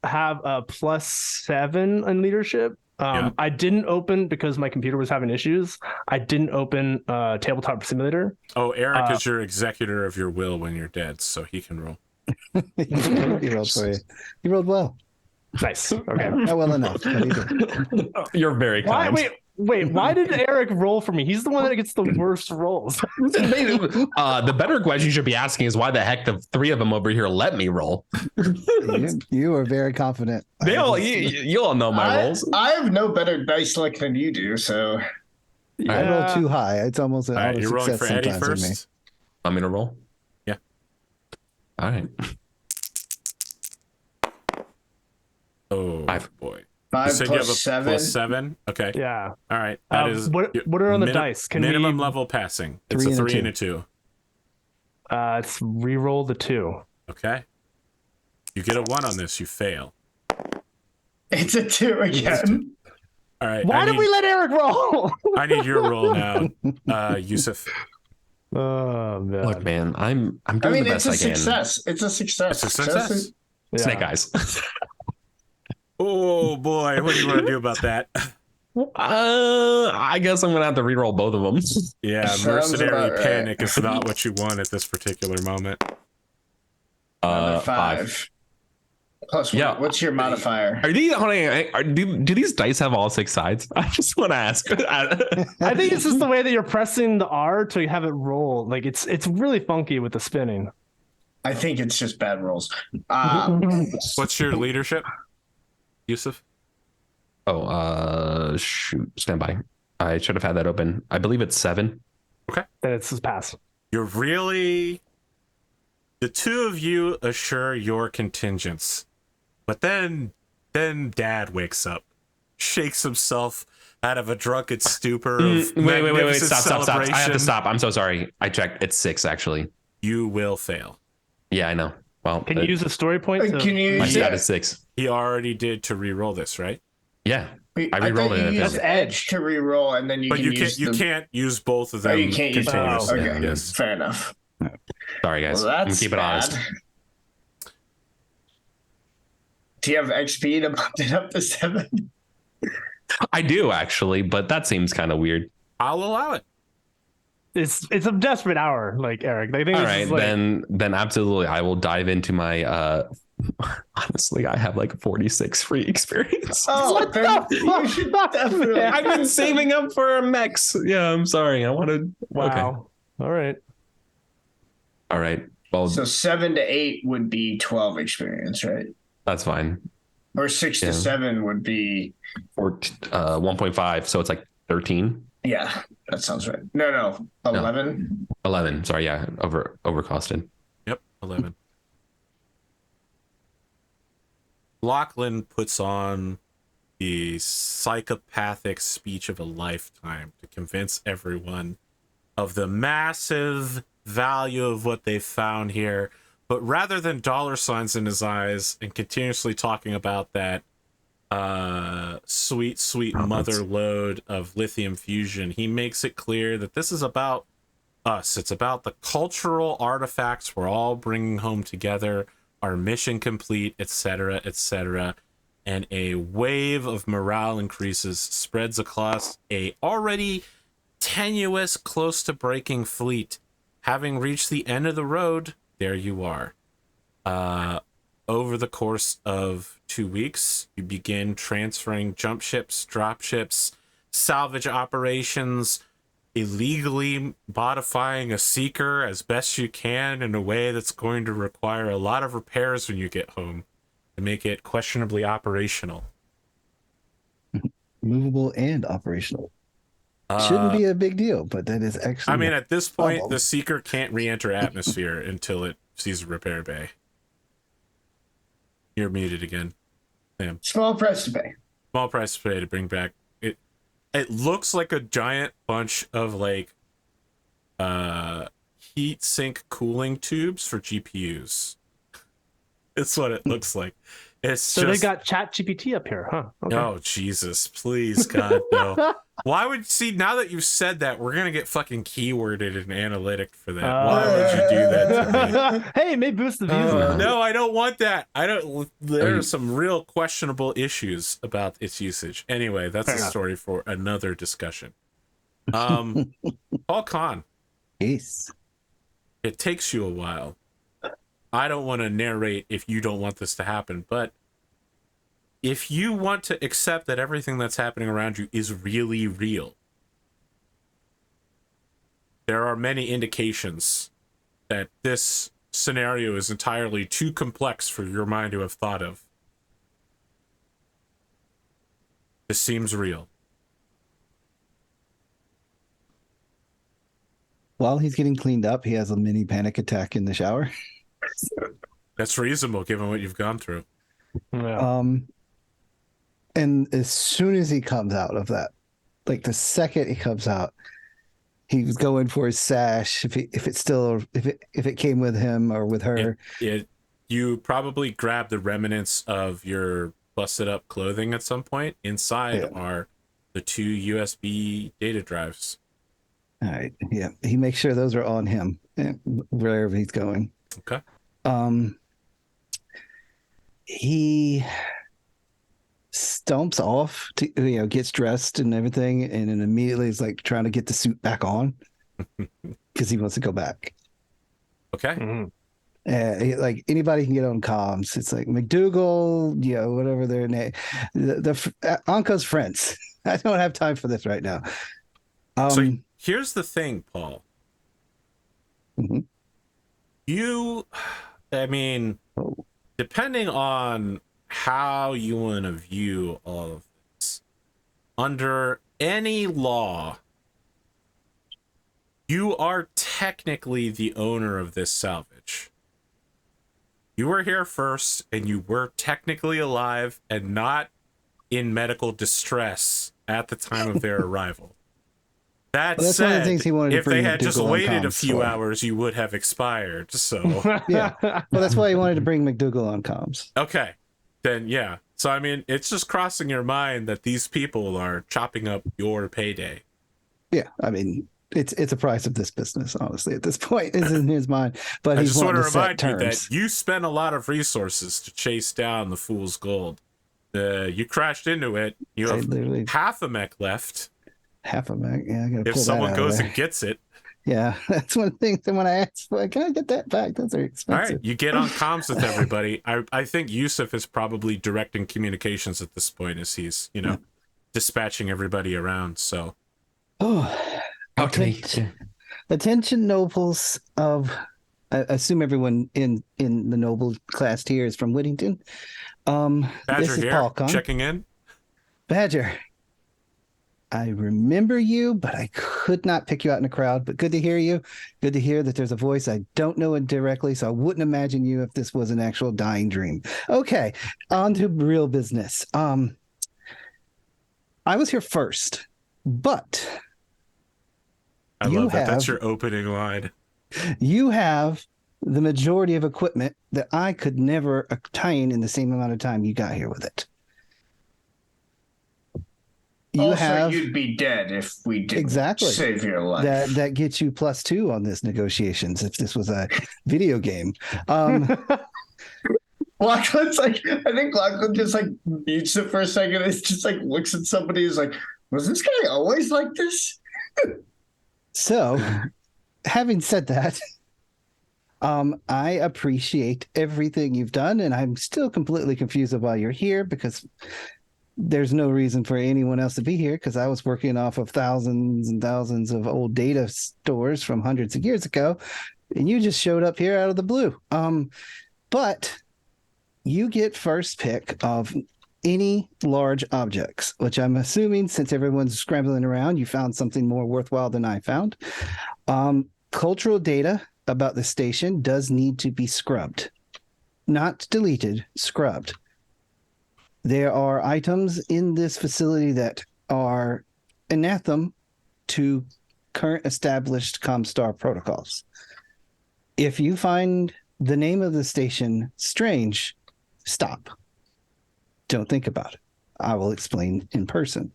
have a +7 in leadership. I didn't open, because my computer was having issues, I didn't open Tabletop Simulator. Oh, Eric is your executor of your will when you're dead, so he can roll. He rolled for you. He rolled well. Nice. Okay. Not well enough, but he did. You're very kind. Wait, why did Eric roll for me? He's the one that gets the worst rolls. The better question you should be asking is why the heck the three of them over here let me roll. You are very confident. You all know my rolls. I have no better dice luck than you do, so... I roll too high. It's almost an auto You're rolling success for Eddie sometimes for me. first? Want me to roll? Yeah. All right. Oh 5. boy. You 5 said you have a plus 7. plus 7? Okay. Yeah. All right. That is what are on the dice? Can minimum we level passing. It's 3 a and a 3 2. and a 2. It's re-roll the 2. Okay. You get a 1 on this, you fail. It's a 2 again. All right. Why did we let Eric roll? I need your roll now, Yusuf. Oh man. Look, man, I'm I doing mean, the it's best a I can. success. It's a success. It's a success. Yeah. Snake eyes. Oh boy, what do you want to do about that? I guess I'm gonna have to re-roll both of them. Yeah, Sounds mercenary about right. panic is not what you want at this particular moment. Another 5. Plus, Yeah. what's your modifier? Are these do these dice have all 6 sides? I just want to ask. I think it's just the way that you're pressing the R to have it roll. Like it's really funky with the spinning. I think it's just bad rolls. What's your leadership, Yusuf? Oh, shoot, stand by. I should have had that open. I believe it's 7. Okay. Then it's just pass. You're really... The two of you assure your contingents. But then Dad wakes up, shakes himself out of a drunken stupor of Wait. magnificent Stop. I have to celebration. stop. I'm so sorry. I checked. It's 6, actually. You will fail. Yeah, I know. Well, Can you use a story point? To... Can you my use stat it? is 6. He already did to re-roll this, right? Yeah. I re-rolled thought it. you That's use edge to re-roll, and then you But can use you can't use both of them Oh, you can't use continuously. Okay, Yes. fair enough. Sorry, guys. Well, I'm that's keep it honest. bad. Do you have XP to bump it up to 7? I do, actually, but that seems kind of weird. I'll allow it. It's a desperate hour, like Eric. I think All this right, is like... then absolutely, I will dive into my. Honestly, I have like 46 free experience. Oh, then you should definitely. I've been saving up for mechs. Yeah, I'm sorry. I wanted. Wow. Okay. All right. All right. Well, So 7 to 8 would be 12 experience, right? that's fine. Or 6 Yeah. to 7 would be 1.5, so it's like 13. yeah, that sounds right. No, 11. 11. Sorry, yeah, overcosted. Yep, 11. Lachlan puts on the psychopathic speech of a lifetime to convince everyone of the massive value of what they found here. But rather than dollar signs in his eyes and continuously talking about that sweet mother lode of lithium fusion, he makes it clear that this is about us. It's about the cultural artifacts we're all bringing home together, our mission complete, etc., etc. And a wave of morale increases spreads across a already tenuous, close to breaking fleet. Having reached the end of the road, there you are. Over the course of 2 weeks, you begin transferring jump ships, drop ships, salvage operations, illegally modifying a seeker as best you can in a way that's going to require a lot of repairs when you get home to make it questionably operational. Movable and operational. Shouldn't be a big deal, but that is actually. I mean, at this point, problem. the seeker can't re-enter atmosphere until it sees a repair bay. You're muted again, Sam. Small price to pay. Small price to pay to bring back it. It looks like a giant bunch of like heat sink cooling tubes for GPUs. It's what it looks like. It's So just... they got Chat GPT up here, huh? Okay. Oh Jesus, please, God, no. Why would see now that you've said that we're gonna get fucking keyworded and analytic for that? Why would you do that to me? Hey, it may boost the views. No, I don't want that. I don't. There are some real questionable issues about its usage. Anyway, that's a story for another discussion. Paul Khan, Ace. it takes you a while. I don't want to narrate if you don't want this to happen, but if you want to accept that everything that's happening around you is really real, there are many indications that this scenario is entirely too complex for your mind to have thought of. This seems real. While he's getting cleaned up, he has a mini panic attack in the shower. That's reasonable given what you've gone through. Yeah. And as soon as he comes out of that, like the second he comes out, he's going for his sash. If it came with him or with her, You probably grab the remnants of your busted up clothing at some point. Inside are the 2 USB data drives. All right. Yeah. He makes sure those are on him wherever he's going. Okay. He stomps off to, gets dressed and everything. And then immediately is like trying to get the suit back on because he wants to go back. Okay. Mm-hmm. Like anybody can get on comms. It's like McDougal, whatever their name, the Anka's friends. I don't have time for this right now. So here's the thing, Paul. Mm-hmm. Depending on how you want to view all of this, under any law, you are technically the owner of this salvage. You were here first, and you were technically alive and not in medical distress at the time of their arrival. That that's said, one of the things he wanted to if they bring had just McDougal on waited a comms few for. hours, you would have expired. So, Yeah. Well, that's why he wanted to bring McDougal on comms. okay, then yeah. So I mean, it's just crossing your mind that these people are chopping up your payday. Yeah, I mean, it's a price of this business, honestly. At this point, is in his mind. But I he's just want wanting to to set remind you terms. that you spent a lot of resources to chase down the fool's gold. You crashed into it. You have half a mech left. Half a mech. Yeah, I gotta pull If that someone out of goes there. and gets it. Yeah, that's one thing that when I asked for, can I get that back? Those are All expensive. right, you get on comms with everybody. I think Yusuf is probably directing communications at this point as he's, dispatching everybody around. So, Talk to me. Attention nobles of, I assume everyone in the noble class tier is from Whittington. Badger this is here, Paul Kahn. checking in. Badger, I remember you, but I could not pick you out in a crowd. But good to hear you. Good to hear that there's a voice. I don't know it directly, so I wouldn't imagine you if this was an actual dying dream. Okay, on to real business. I was here first, but I love that. That's your opening line. you have the majority of equipment that I could never obtain in the same amount of time you got here with it. You'd be dead if we didn't save your life. That gets you +2 on this negotiations if this was a video game. Lachlan's like, I think Lachlan just like mutes it for a second. It's just like looks at somebody who's like, was this guy always like this? So, having said that, I appreciate everything you've done, and I'm still completely confused of why you're here because there's no reason for anyone else to be here because I was working off of thousands and thousands of old data stores from hundreds of years ago, and you just showed up here out of the blue. But you get first pick of any large objects, which I'm assuming since everyone's scrambling around, you found something more worthwhile than I found. Cultural data about the station does need to be scrubbed, not deleted, scrubbed. There are items in this facility that are anathema to current established Comstar protocols. If you find the name of the station strange, stop. Don't think about it. I will explain in person.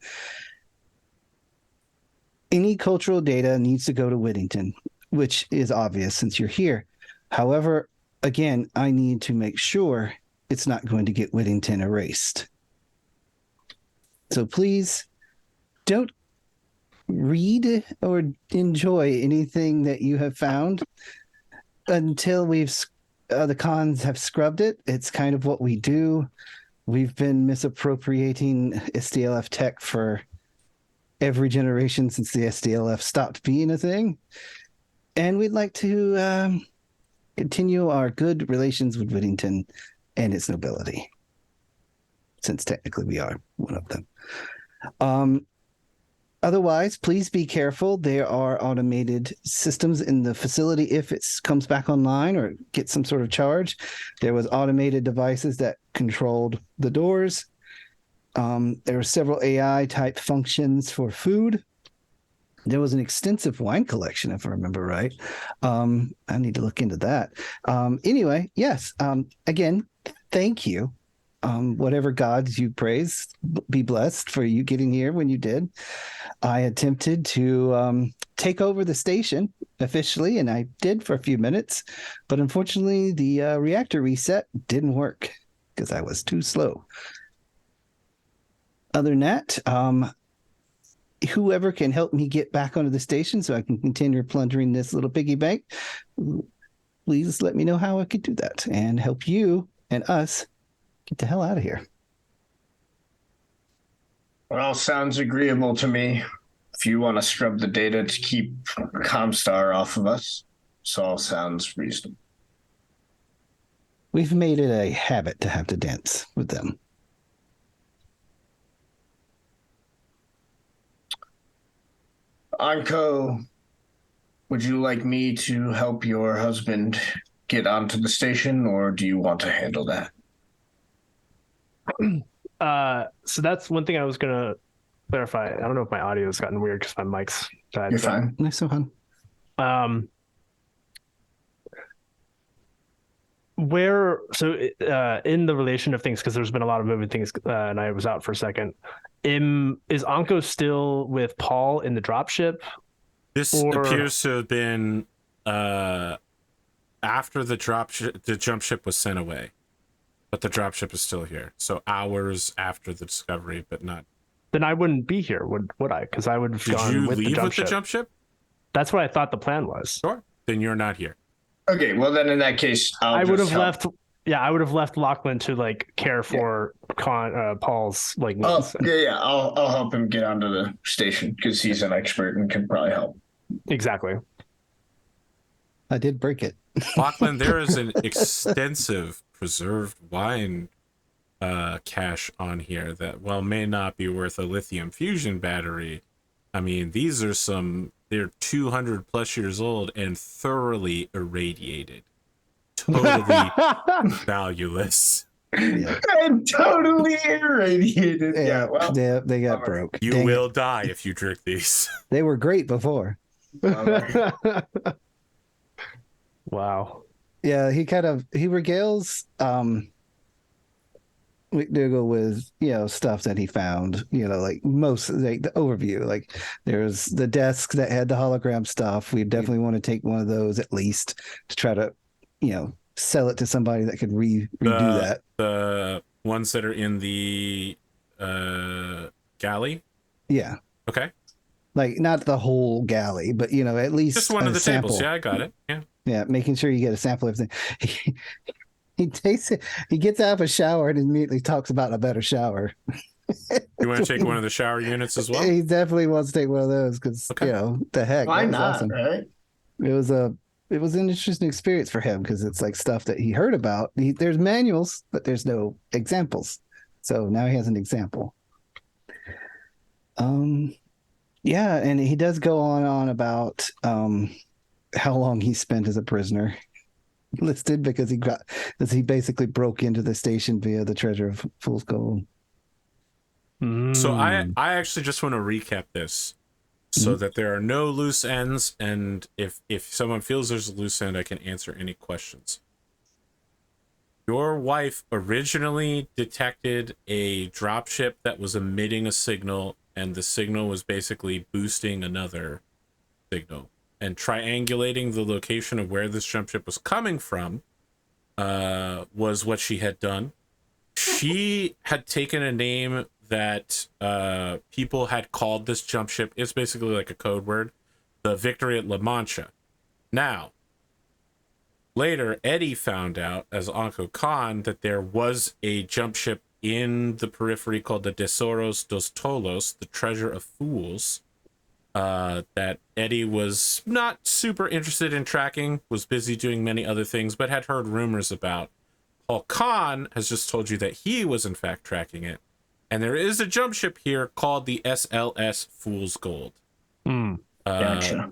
Any cultural data needs to go to Whittington, which is obvious since you're here. However, again, I need to make sure it's not going to get Whittington erased. So please don't read or enjoy anything that you have found until the cons have scrubbed it. It's kind of what we do. We've been misappropriating SDLF tech for every generation since the SDLF stopped being a thing. And we'd like to continue our good relations with Whittington and its nobility, since technically we are one of them. Otherwise, please be careful. There are automated systems in the facility. If it comes back online or gets some sort of charge, there was automated devices that controlled the doors. There were several AI type functions for food. There was an extensive wine collection, if I remember right. I need to look into that. Anyway, yes. Again, thank you. Whatever gods you praise, be blessed for you getting here when you did. I attempted to take over the station officially, and I did for a few minutes, but unfortunately the reactor reset didn't work because I was too slow. Other than that, whoever can help me get back onto the station so I can continue plundering this little piggy bank, please let me know how I could do that and help you and us get the hell out of here. Well, sounds agreeable to me. If you want to scrub the data to keep Comstar off of us, this all sounds reasonable. We've made it a habit to have to dance with them. Anko, would you like me to help your husband get onto the station, or do you want to handle that? So that's one thing I was gonna clarify. I don't know if my audio has gotten weird because my mic's died. You're fine. Nice so fun. In the relation of things, because there's been a lot of moving things, and I was out for a second. Is Anko still with Paul in the dropship? This appears to have been after the jump ship was sent away. But the dropship is still here. So hours after the discovery, but not. Then I wouldn't be here, would I? Because I would have gone Did you with leave the with the jump ship? That's what I thought the plan was. Sure. Then you're not here. Okay, well then in that case, I would have left. Yeah, I would have left Lachlan to like care for Paul's like needs. Yeah. I'll help him get onto the station because he's an expert and can probably help. Exactly. I did break it. Lachlan, there is an extensive preserved wine cache on here that, while may not be worth a lithium fusion battery, I mean, they're 200 plus years old and thoroughly irradiated. Totally valueless. Yeah. And totally irradiated. Yeah, well, they got broke. You will die if you drink these. They were great before. Wow. Yeah, he regales McDougal with, stuff that he found, like most, like the overview. Like there's the desk that had the hologram stuff. We definitely want to take one of those at least to try to, sell it to somebody that could redo that. The ones that are in the galley? Yeah. Okay. Like not the whole galley, but at least just one of the sample. tables. Yeah, I got it. Yeah. Yeah, making sure you get a sample of everything. He takes it. He gets out of a shower and immediately talks about a better shower. You want to take one of the shower units as well? He definitely wants to take one of those because the heck. Why not? Awesome. Right? It was an interesting experience for him because it's like stuff that he heard about. There's manuals, but there's no examples. So now he has an example. Yeah, and he does go on about how long he spent as a prisoner listed because he basically broke into the station via the treasure of Fool's Gold. So I actually just want to recap this so that there are no loose ends, and if someone feels there's a loose end, I can answer any questions. Your wife originally detected a dropship that was emitting a signal, and the signal was basically boosting another signal. And triangulating the location of where this jump ship was coming from was what she had done. She had taken a name that people had called this jump ship. It's basically like a code word, the Victory at La Mancha. Now, later, Eddie found out, as Anko Khan, that there was a jump ship in the periphery called the Tesoros dos Tolos, the Treasure of Fools, that Eddie was not super interested in tracking, was busy doing many other things, but had heard rumors about. Paul Khan has just told you that he was in fact tracking it, And there is a jump ship here called the SLS Fool's Gold. Gotcha.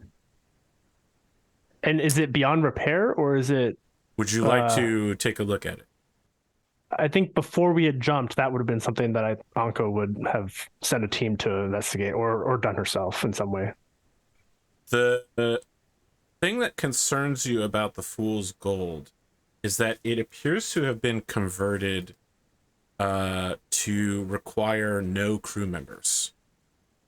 And is it beyond repair, or is it? Would you like to take a look at it? I think before we had jumped, that would have been something that Anko would have sent a team to investigate, or done herself in some way. The thing that concerns you about the Fool's Gold is that it appears to have been converted to require no crew members.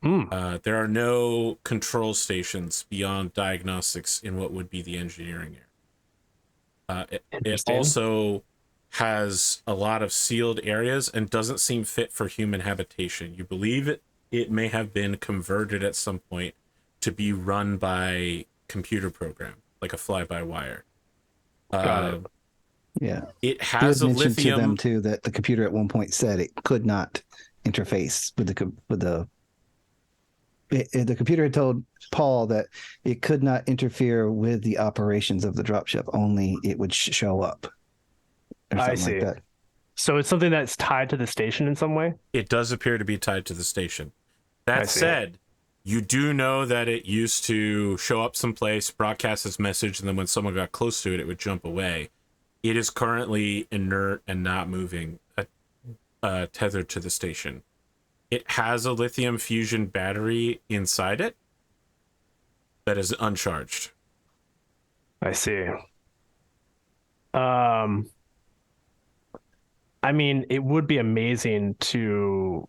There are no control stations beyond diagnostics in what would be the engineering area. It also has a lot of sealed areas and doesn't seem fit for human habitation. You believe it may have been converted at some point to be run by computer program, like a fly-by-wire. Yeah. It has a mentioned lithium to them too that the computer at one point said it could not interface with the computer had told Paul that it could not interfere with the operations of the dropship. Only it would show up. Or something I see. Like that. So it's something that's tied to the station in some way? It does appear to be tied to the station. That see. said, you do know that it used to show up someplace, broadcast its message, and then when someone got close to it, it would jump away. It is currently inert and not moving, tethered to the station. It has a lithium fusion battery inside it that is uncharged. I see. I mean, it would be amazing to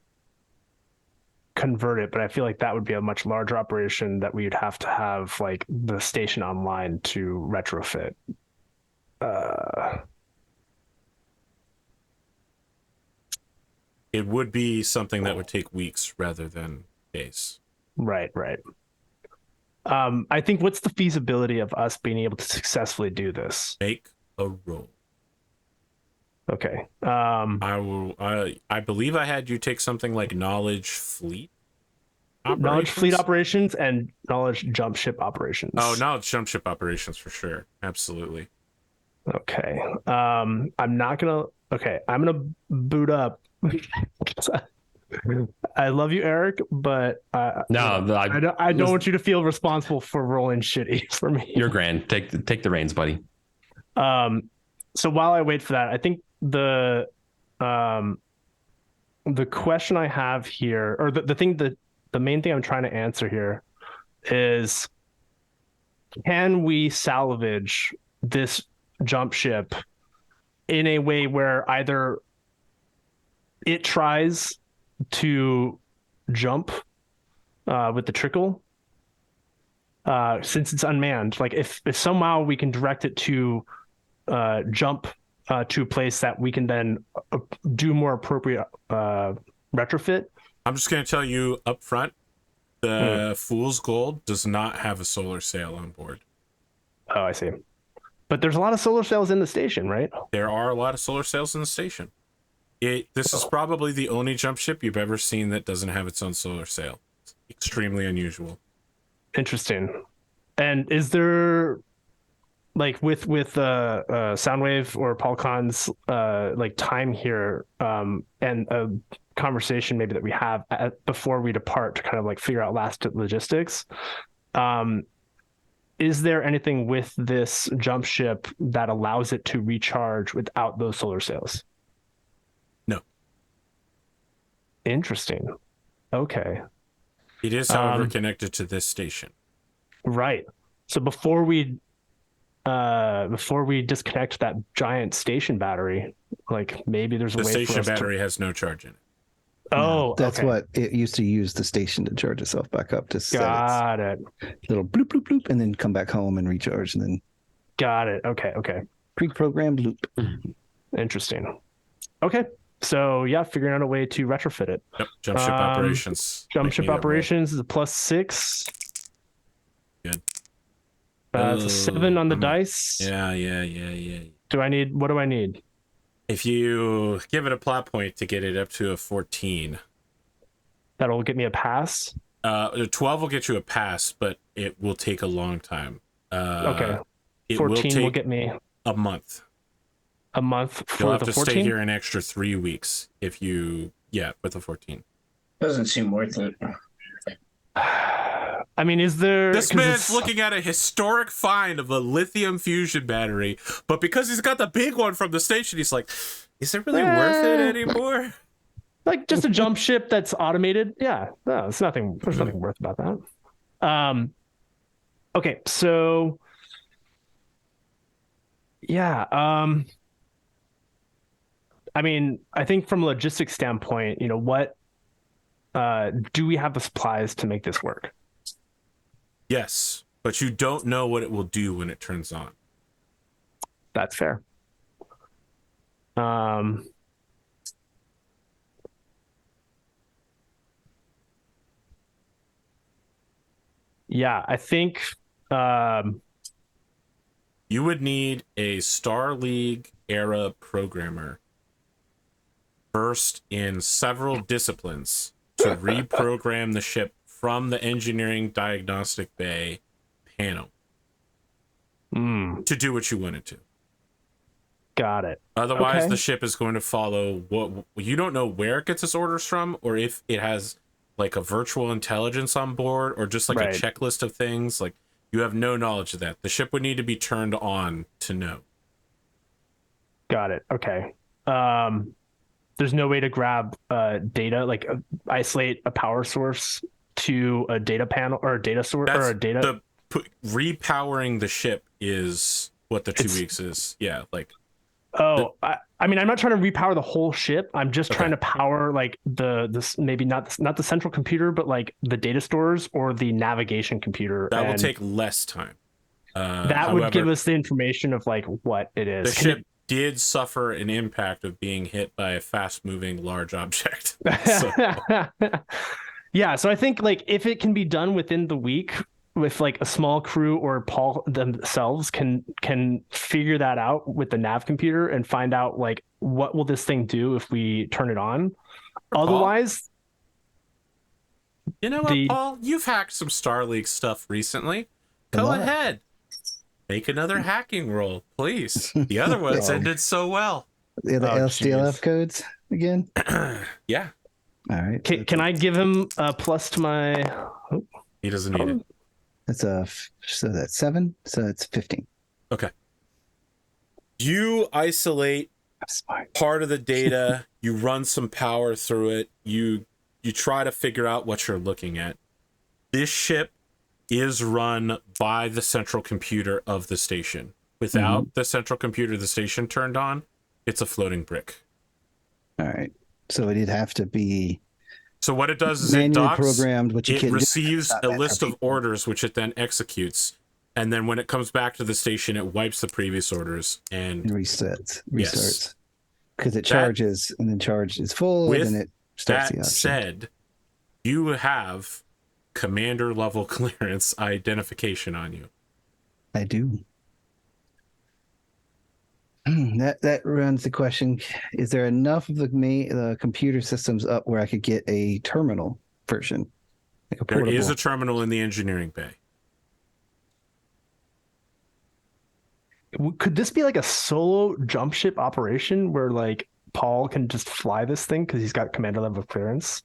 convert it, but I feel like that would be a much larger operation that we would have to have like the station online to retrofit. It would be something that would take weeks rather than days. Right. I think what's the feasibility of us being able to successfully do this? Make a roll. Okay. I believe I had you take something like knowledge fleet operations? Knowledge fleet operations and knowledge jump ship operations. Oh, knowledge jump ship operations for sure. Absolutely. Okay. I'm gonna boot up. I love you, Eric, but I don't want you to feel responsible for rolling shitty for me. You're grand. Take the reins, buddy. So while I wait for that, I think the question I have here, or the main thing I'm trying to answer here is, can we salvage this jump ship in a way where either it tries to jump with the trickle, since it's unmanned, like if somehow we can direct it to jump to a place that we can then do more appropriate retrofit. I'm just going to tell you up front, the Fool's Gold does not have a solar sail on board. Oh, I see. But there's a lot of solar sails in the station, right? There are a lot of solar sails in the station. This is probably the only jump ship you've ever seen that doesn't have its own solar sail. It's extremely unusual. Interesting. And is there, like with Soundwave or Polcon's like time here, and a conversation maybe that we have before we depart to kind of like figure out last logistics, is there anything with this jump ship that allows it to recharge without those solar sails? No. Interesting. Okay. It is, however, connected to this station. Right. So before we disconnect that giant station battery, like maybe there's a way for us The station battery has no charge in it. Oh, that's okay. what it used to use the station to charge itself back up to Got set it. its little bloop bloop bloop, and then come back home and recharge, and then Got it. Okay. pre-programmed loop. Interesting. Okay. So yeah, figuring out a way to retrofit it. Yep. Jump ship operations. Jump Make ship me that roll. operations is a +6. Good. It's a 7 on the dice. Yeah. What do I need? If you give it a plot point to get it up to a 14. That'll get me a pass. 12 will get you a pass, but it will take a long time. Okay. It 14 will will get me a month. a month for You'll have the to 14. stay here an extra 3 weeks if you Yeah, with a 14. Doesn't seem worth it. I mean, is there... This man's looking at a historic find of a lithium fusion battery, but because he's got the big one from the station, he's like, is it really worth it anymore? Like, just a jump ship that's automated? Yeah, no, it's nothing. There's nothing worth about that. Okay, so... Yeah, I mean, I think from a logistics standpoint, you know, what... do we have the supplies to make this work? Yes, but you don't know what it will do when it turns on. That's fair. Yeah, I think you would need a Star League era programmer versed in several disciplines to reprogram the ship from the engineering diagnostic bay panel to do what you want it to. Got it. Otherwise, Okay. the ship is going to follow what you don't know where it gets its orders from, or if it has like a virtual intelligence on board, or just like Right. a checklist of things. Like, you have no knowledge of that. The ship would need to be turned on to know. Got it. Okay. There's no way to grab data, like isolate a power source to a data panel or a data source or a data. Repowering the ship is what the 2 It's- weeks is. Yeah, like I mean, I'm not trying to repower the whole ship. I'm just Okay. trying to power like this maybe not the central computer, but like the data stores or the navigation computer. that will And take less time. that would give However, us the information of like what it the is. ship did suffer an impact of being hit by a fast-moving large object. So, Yeah, so I think like if it can be done within the week with like a small crew, or Paul themselves can figure that out with the nav computer and find out like what will this thing do if we turn it on. Paul? Otherwise, you know what, Paul? You've hacked some Star League stuff recently. Go lot. ahead. Make another hacking roll, please. The other ones ended so well. Yeah, the Oh, LSTLF jeez. codes again. Yeah, All right. can I give him a plus to my... he doesn't need it. That's so that's 7. So it's 15. Okay. You isolate I'm smart. part of the data, you run some power through it, you try to figure out what you're looking at. This ship is run by the central computer of the station. Without the central computer of the station turned on, it's a floating brick. All right. So it'd have to be So what it does is it manually docks, programmed, which you it can't do. receives It's not a meant list for of people. orders, which it then executes. And then when it comes back to the station, it wipes the previous orders. And and restarts Yes. because it charges and then charge is full With and then it starts the that option. said, you have commander level clearance identification on you. I do. That runs the question: is there enough of the computer systems up where I could get a terminal version, like a There portable? is a terminal in the engineering bay. Could this be like a solo jump ship operation where like Paul can just fly this thing because he's got commander level clearance?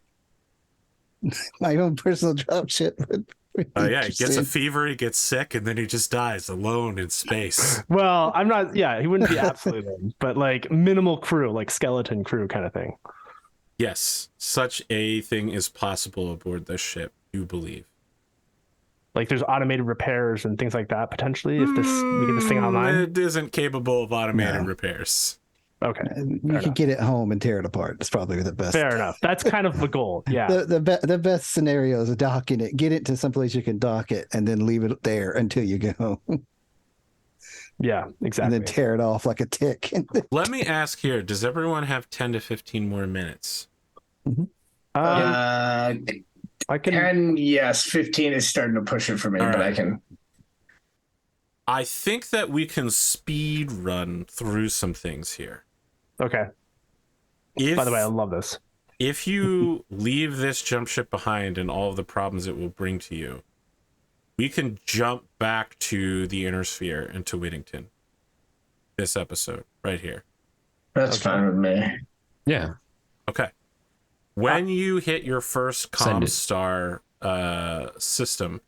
My own personal dropship. Yeah, he gets a fever, he gets sick, and then he just dies alone in space. Well, I'm not. Yeah, he wouldn't be absolutely alone, but like minimal crew, like skeleton crew kind of thing. Yes, such a thing is possible aboard this ship, you believe. Like there's automated repairs and things like that potentially if we get this thing online. It isn't capable of automated No. repairs. Okay, You could get it home and tear it apart. It's probably the best. fair enough. That's kind of the goal. Yeah, The best scenario is docking it, get it to someplace you can dock it, and then leave it there until you get home, yeah, and exactly. then tear it off like a tick. Let me ask here, does everyone have 10 to 15 more minutes? I can. 10, yes. 15 is starting to push it for me, All but right. I can. I think that we can speed run through some things here. Okay. By the way, I love this. If you leave this jump ship behind and all of the problems it will bring to you, we can jump back to the Inner Sphere and to Whittington. This episode, right here. That's fine with me. Yeah. Okay. When you hit your first Send it. Comstar system,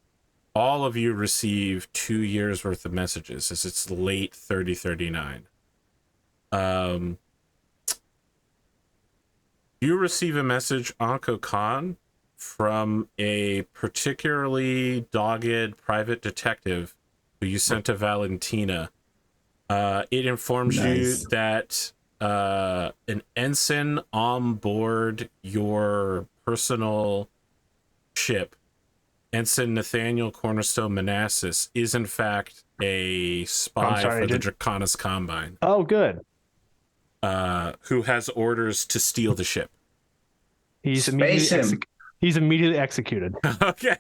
all of you receive 2 years worth of messages as it's late 3039. You receive a message, Anko Khan, from a particularly dogged private detective who you sent to Valentina. It informs you that an ensign on board your personal ship, Ensign Nathaniel Cornerstone Manassas, is in fact a spy for the Draconis Combine. Oh, good. Who has orders to steal the ship. He's immediately executed. Okay.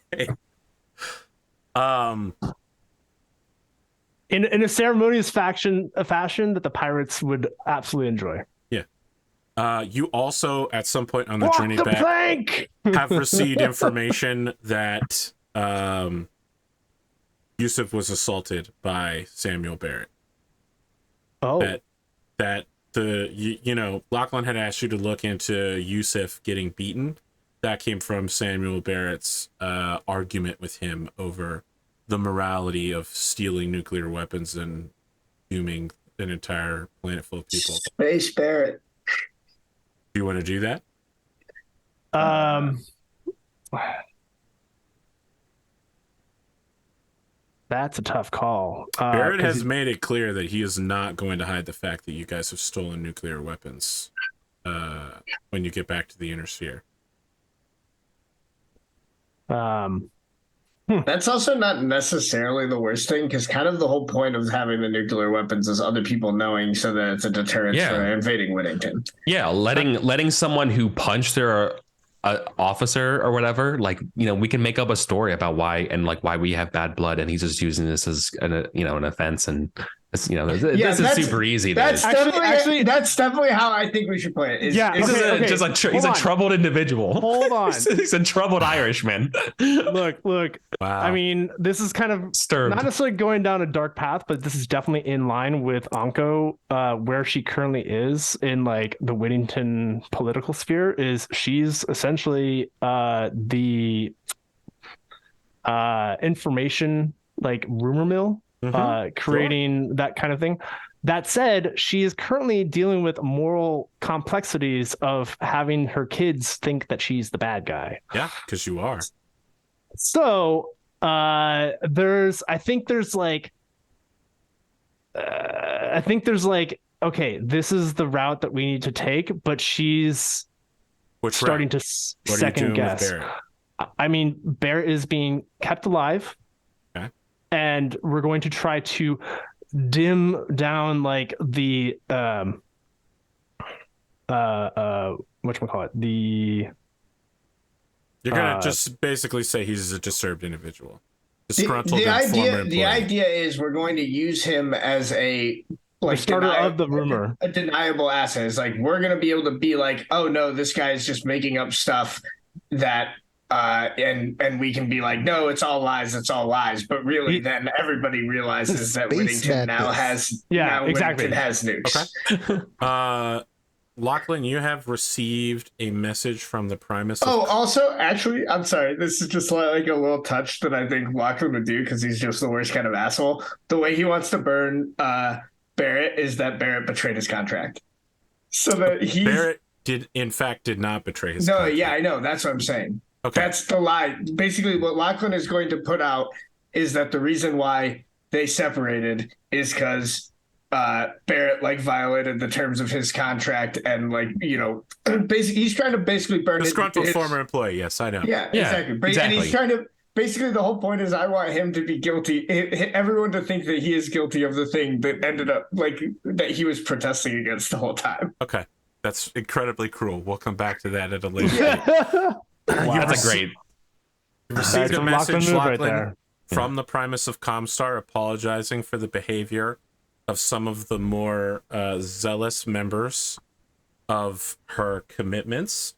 In a ceremonious fashion that the pirates would absolutely enjoy. Yeah. You also, at some point on the journey back, have received information that Yusuf was assaulted by Samuel Barrett. Oh. That Lachlan had asked you to look into Yusuf getting beaten. That came from Samuel Barrett's argument with him over the morality of stealing nuclear weapons and dooming an entire planet full of people. Space Barrett. Do you want to do that? That's a tough call. Barrett has made it clear that he is not going to hide the fact that you guys have stolen nuclear weapons when you get back to the Inner Sphere. That's also not necessarily the worst thing, because kind of the whole point of having the nuclear weapons is other people knowing, so that it's a deterrent for invading Whittington. Yeah, letting someone who punched their officer or whatever, we can make up a story about why we have bad blood, and he's just using this as an offense, and this is super easy. That's definitely that's definitely how I think we should play it. He's a troubled individual. Hold on. He's a troubled Irishman. Look. Wow. I mean, this is kind of Disturbed. Not necessarily going down a dark path, but this is definitely in line with Anko, where she currently is in the Whittington political sphere. Is she's essentially the information rumor mill. Creating that kind of thing. That said, she is currently dealing with moral complexities of having her kids think that she's the bad guy. Yeah, because you are. So I think there's okay, this is the route that we need to take, but she's starting to second guess. I mean, Barrett is being kept alive. And we're going to try to dim down the whatchamacallit, You're gonna just basically say he's a disturbed individual. Disgruntled the former idea employee. is we're going to use him as a starter of the rumor. A deniable asset. It's we're gonna be able to be oh no, this guy's just making up stuff that and we can be no, it's all lies, but really then everybody realizes that Whittington now has Whittington has nukes. Okay. Lachlan, you have received a message from the Primus. Also, actually, I'm sorry, this is just a little touch that I think Lachlan would do, because he's just the worst kind of asshole. The way he wants to burn Barrett is that Barrett betrayed his contract, so that Barrett did not betray his contract. Yeah, I know, that's what I'm saying. Okay. That's the lie. Basically, what Lachlan is going to put out is that the reason why they separated is because Barrett violated the terms of his contract, and basically he's trying to burn disgruntled former employee. Yes, I know. Yeah, exactly. And he's trying to basically, the whole point is I want him to be guilty, everyone to think that he is guilty of the thing that ended up that he was protesting against the whole time. Okay, that's incredibly cruel. We'll come back to that at a later date. That's a great. You received a message, Lachlan, right from the Primus of Comstar, apologizing for the behavior of some of the more zealous members of her commitments.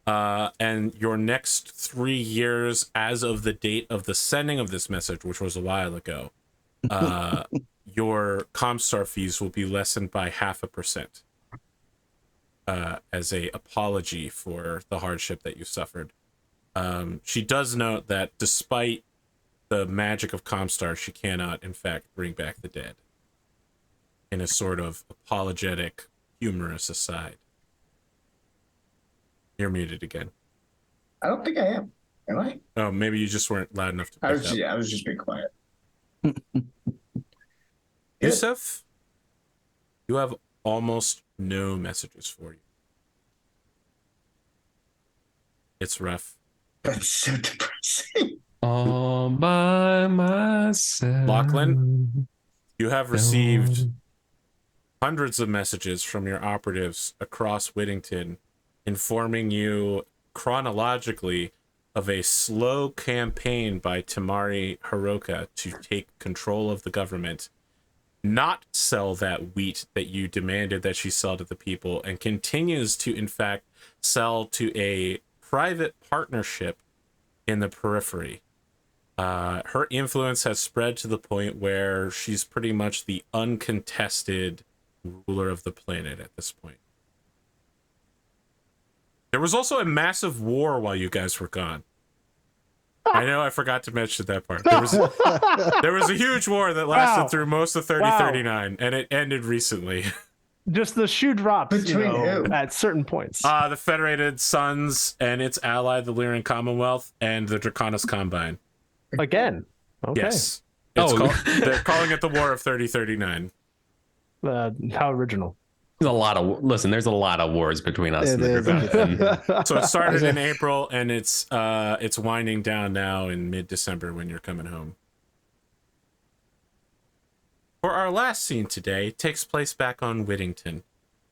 And your next 3 years, as of the date of the sending of this message, which was a while ago, your Comstar fees will be lessened by 0.5%. as a apology for the hardship that you suffered. She does note that despite the magic of Comstar, she cannot, in fact, bring back the dead. In a sort of apologetic, humorous aside. You're muted again. I don't think I am. Am I? Oh, maybe you just weren't loud enough to pick up. I was just being quiet. Yusuf, you have almost no messages for you. It's rough. That's so depressing. All by myself. Lachlan, you have received hundreds of messages from your operatives across Whittington informing you chronologically of a slow campaign by Tamari Hiroka to take control of the government, not sell that wheat that you demanded that she sell to the people, and continues to, in fact, sell to a private partnership in the periphery. Her influence has spread to the point where she's pretty much the uncontested ruler of the planet at this point. There was also a massive war while you guys were gone. I know I forgot to mention that part. There was a huge war that lasted through most of 3039, and it ended recently. Just the shoe drops Between at certain points. The Federated Suns and its ally, the Lyran Commonwealth, and the Draconis Combine. Again. Okay. Yes. They're calling it the War of 3039. How original. There's a lot of wars between us and the Draconis. So it started in April, and it's winding down now in mid-December when you're coming home. For our last scene today, it takes place back on Whittington.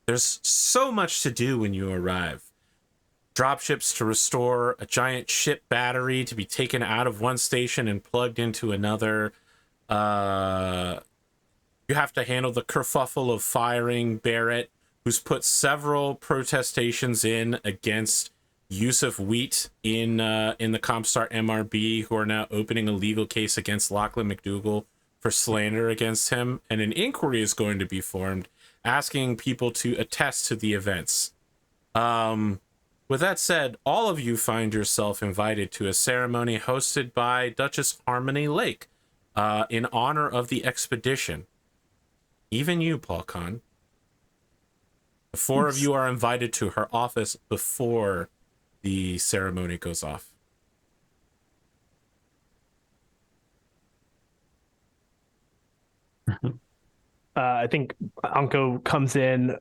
There's so much to do when you arrive. Dropships to restore, a giant ship battery to be taken out of one station and plugged into another. You have to handle the kerfuffle of firing Barrett, who's put several protestations in against Yusuf Wheat in the Comstar MRB, who are now opening a legal case against Lachlan McDougal for slander against him, and an inquiry is going to be formed asking people to attest to the events. With that said, all of you find yourself invited to a ceremony hosted by Duchess Harmony Lake in honor of the expedition. Even you, Paul Kahn. The four of you are invited to her office before the ceremony goes off. I think Anko comes in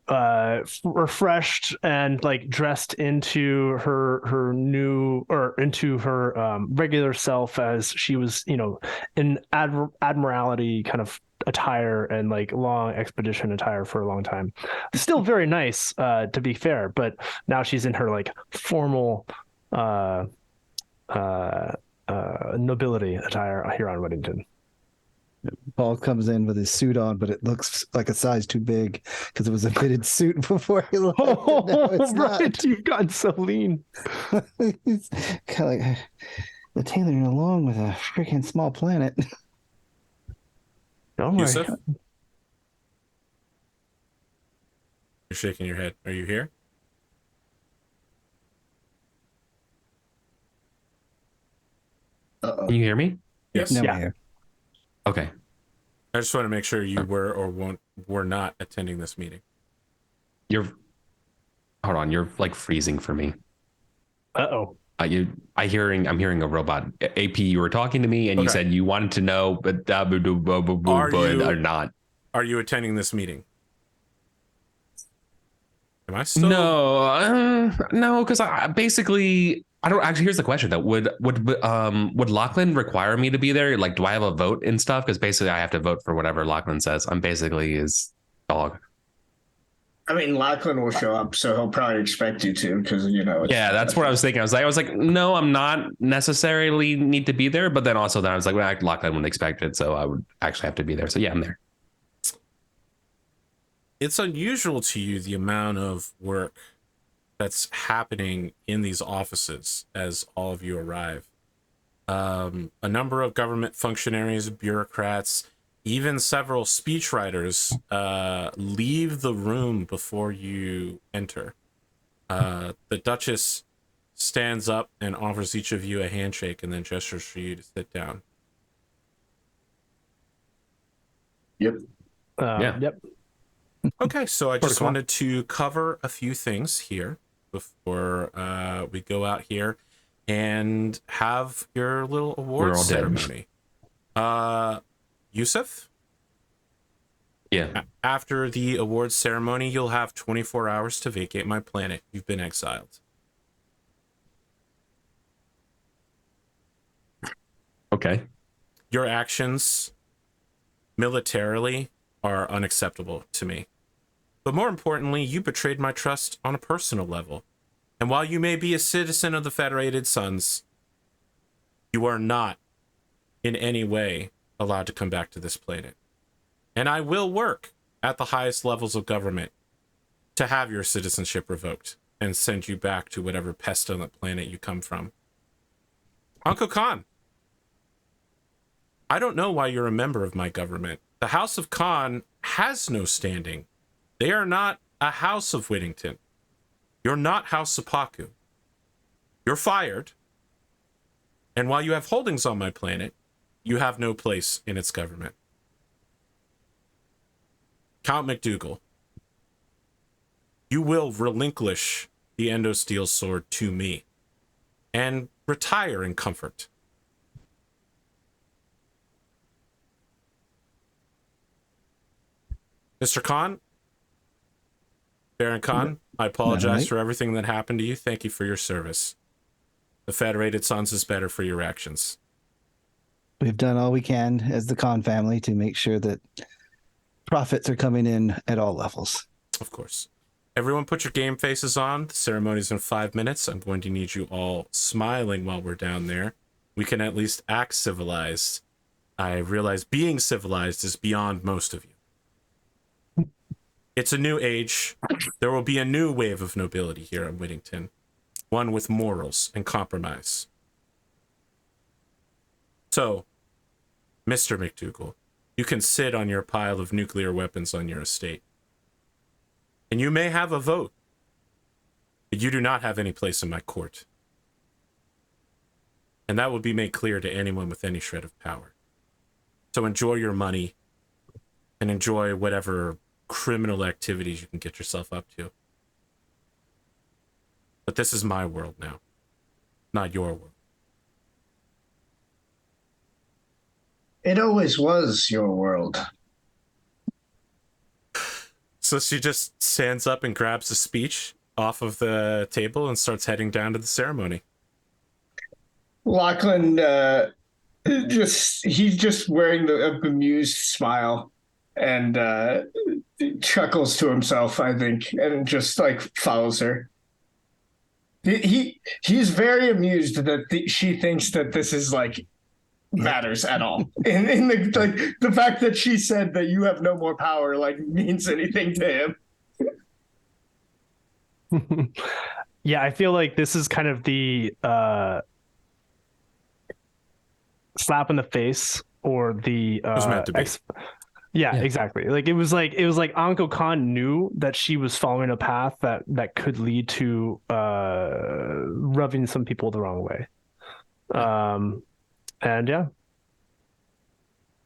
refreshed and like dressed into her new or into her regular self, as she was, in admiralty kind of attire and like long expedition attire for a long time. Still very nice, to be fair, but now she's in her like formal nobility attire here on Whittington. Paul comes in with his suit on, but it looks like a size too big because it was a fitted suit before he left. Right, you've gotten so lean. He's kind of like the tailoring along with a freaking small planet. Oh my Yusuf? God. You're shaking your head. Are you here? Uh-oh. Can you hear me? Yes. Now Yeah. we're here. Okay. I just want to make sure you were or were not attending this meeting. Hold on, you're like freezing for me. Uh-oh. I'm hearing a robot. AP, you were talking to me and you Okay. said you wanted to know, but or not. Are you attending this meeting? Am I still? No, because I basically I don't actually. Here's the question though: would Lachlan require me to be there? Like, do I have a vote and stuff? Because basically, I have to vote for whatever Lachlan says. I'm basically his dog. I mean, Lachlan will show up, so he'll probably expect you to, because Yeah, that's what I was thinking. I was like, no, I'm not necessarily need to be there, but then I was like, well, Lachlan wouldn't expect it, so I would actually have to be there. So yeah, I'm there. It's unusual to you the amount of work that's happening in these offices as all of you arrive. A number of government functionaries, bureaucrats, even several speechwriters leave the room before you enter. The Duchess stands up and offers each of you a handshake and then gestures for you to sit down. Yep. Yep. Okay, so I just wanted to cover a few things here before we go out here and have your little award ceremony. Yusuf? Yeah. After the awards ceremony, you'll have 24 hours to vacate my planet. You've been exiled. Okay. Your actions militarily are unacceptable to me. But more importantly, you betrayed my trust on a personal level. And while you may be a citizen of the Federated Suns, you are not in any way allowed to come back to this planet. And I will work at the highest levels of government to have your citizenship revoked and send you back to whatever pestilent planet you come from. Uncle Khan, I don't know why you're a member of my government. The House of Khan has no standing. They are not a House of Whittington. You're not House Sapaku. You're fired. And while you have holdings on my planet, you have no place in its government. Count McDougal, you will relinquish the Endosteel sword to me and retire in comfort. Mr. Khan, Baron Khan, I apologize for everything that happened to you. Thank you for your service. The Federated Suns is better for your actions. We've done all we can as the Khan family to make sure that profits are coming in at all levels. Of course. Everyone put your game faces on. The ceremony's in 5 minutes. I'm going to need you all smiling while we're down there. We can at least act civilized. I realize being civilized is beyond most of you. It's a new age. There will be a new wave of nobility here in Whittington. One with morals and compromise. So, Mr. McDougal, you can sit on your pile of nuclear weapons on your estate. And you may have a vote, but you do not have any place in my court. And that will be made clear to anyone with any shred of power. So enjoy your money and enjoy whatever criminal activities you can get yourself up to. But this is my world now, not your world. It always was your world. So she just stands up and grabs a speech off of the table and starts heading down to the ceremony. Lachlan, he's just wearing a bemused smile and chuckles to himself, I think, and just like follows her. He's very amused that she thinks that this is like matters at all. In the fact that she said that you have no more power like means anything to him. Yeah, I feel like this is kind of the slap in the face or the it was meant to be. Yeah, exactly. Like it was like Anko Khan knew that she was following a path that could lead to rubbing some people the wrong way. And yeah.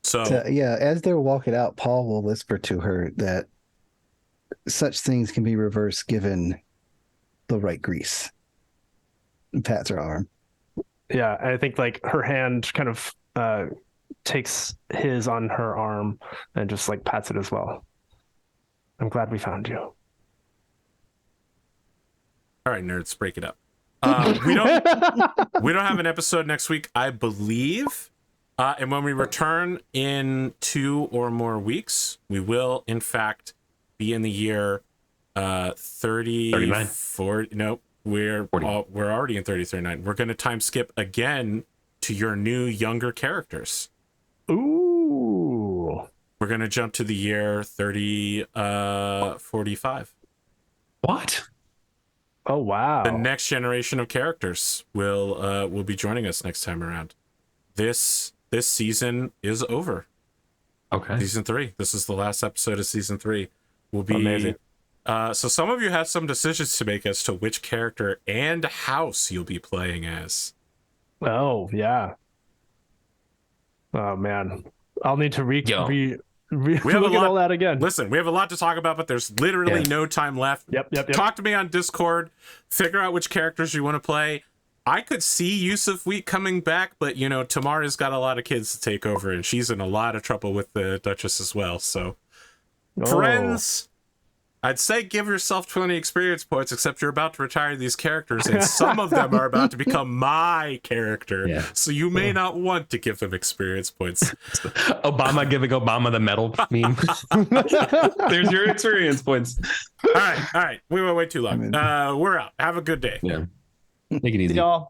So yeah, as they're walking out, Paul will whisper to her that such things can be reversed given the right grease. And pats her arm. Yeah, I think like her hand kind of takes his on her arm and just like pats it as well. I'm glad we found you. All right, nerds, break it up. We don't have an episode next week, I believe. And when we return in 2 or more weeks, we will in fact be in the year 39. Nope, we're already in 3039. We're going to time skip again to your new younger characters. Ooh. We're going to jump to the year 3045. What? Oh wow! The next generation of characters will be joining us next time around. This season is over. Okay. Season 3. This is the last episode of season 3. We'll be amazing. So some of you have some decisions to make as to which character and house you'll be playing as. Oh yeah. Oh man, I'll need to look at all that again. Listen, we have a lot to talk about, but there's literally no time left. Yep. Talk to me on Discord. Figure out which characters you want to play. I could see Yusuf Wheat coming back, but Tamara's got a lot of kids to take over, and she's in a lot of trouble with the Duchess as well. So, friends, I'd say give yourself 20 experience points, except you're about to retire these characters, and some of them are about to become my character. Yeah. So you may not want to give them experience points. Obama giving Obama the medal meme. There's your experience points. All right. We went way too long. We're out. Have a good day. Yeah. Take it easy. Y'all.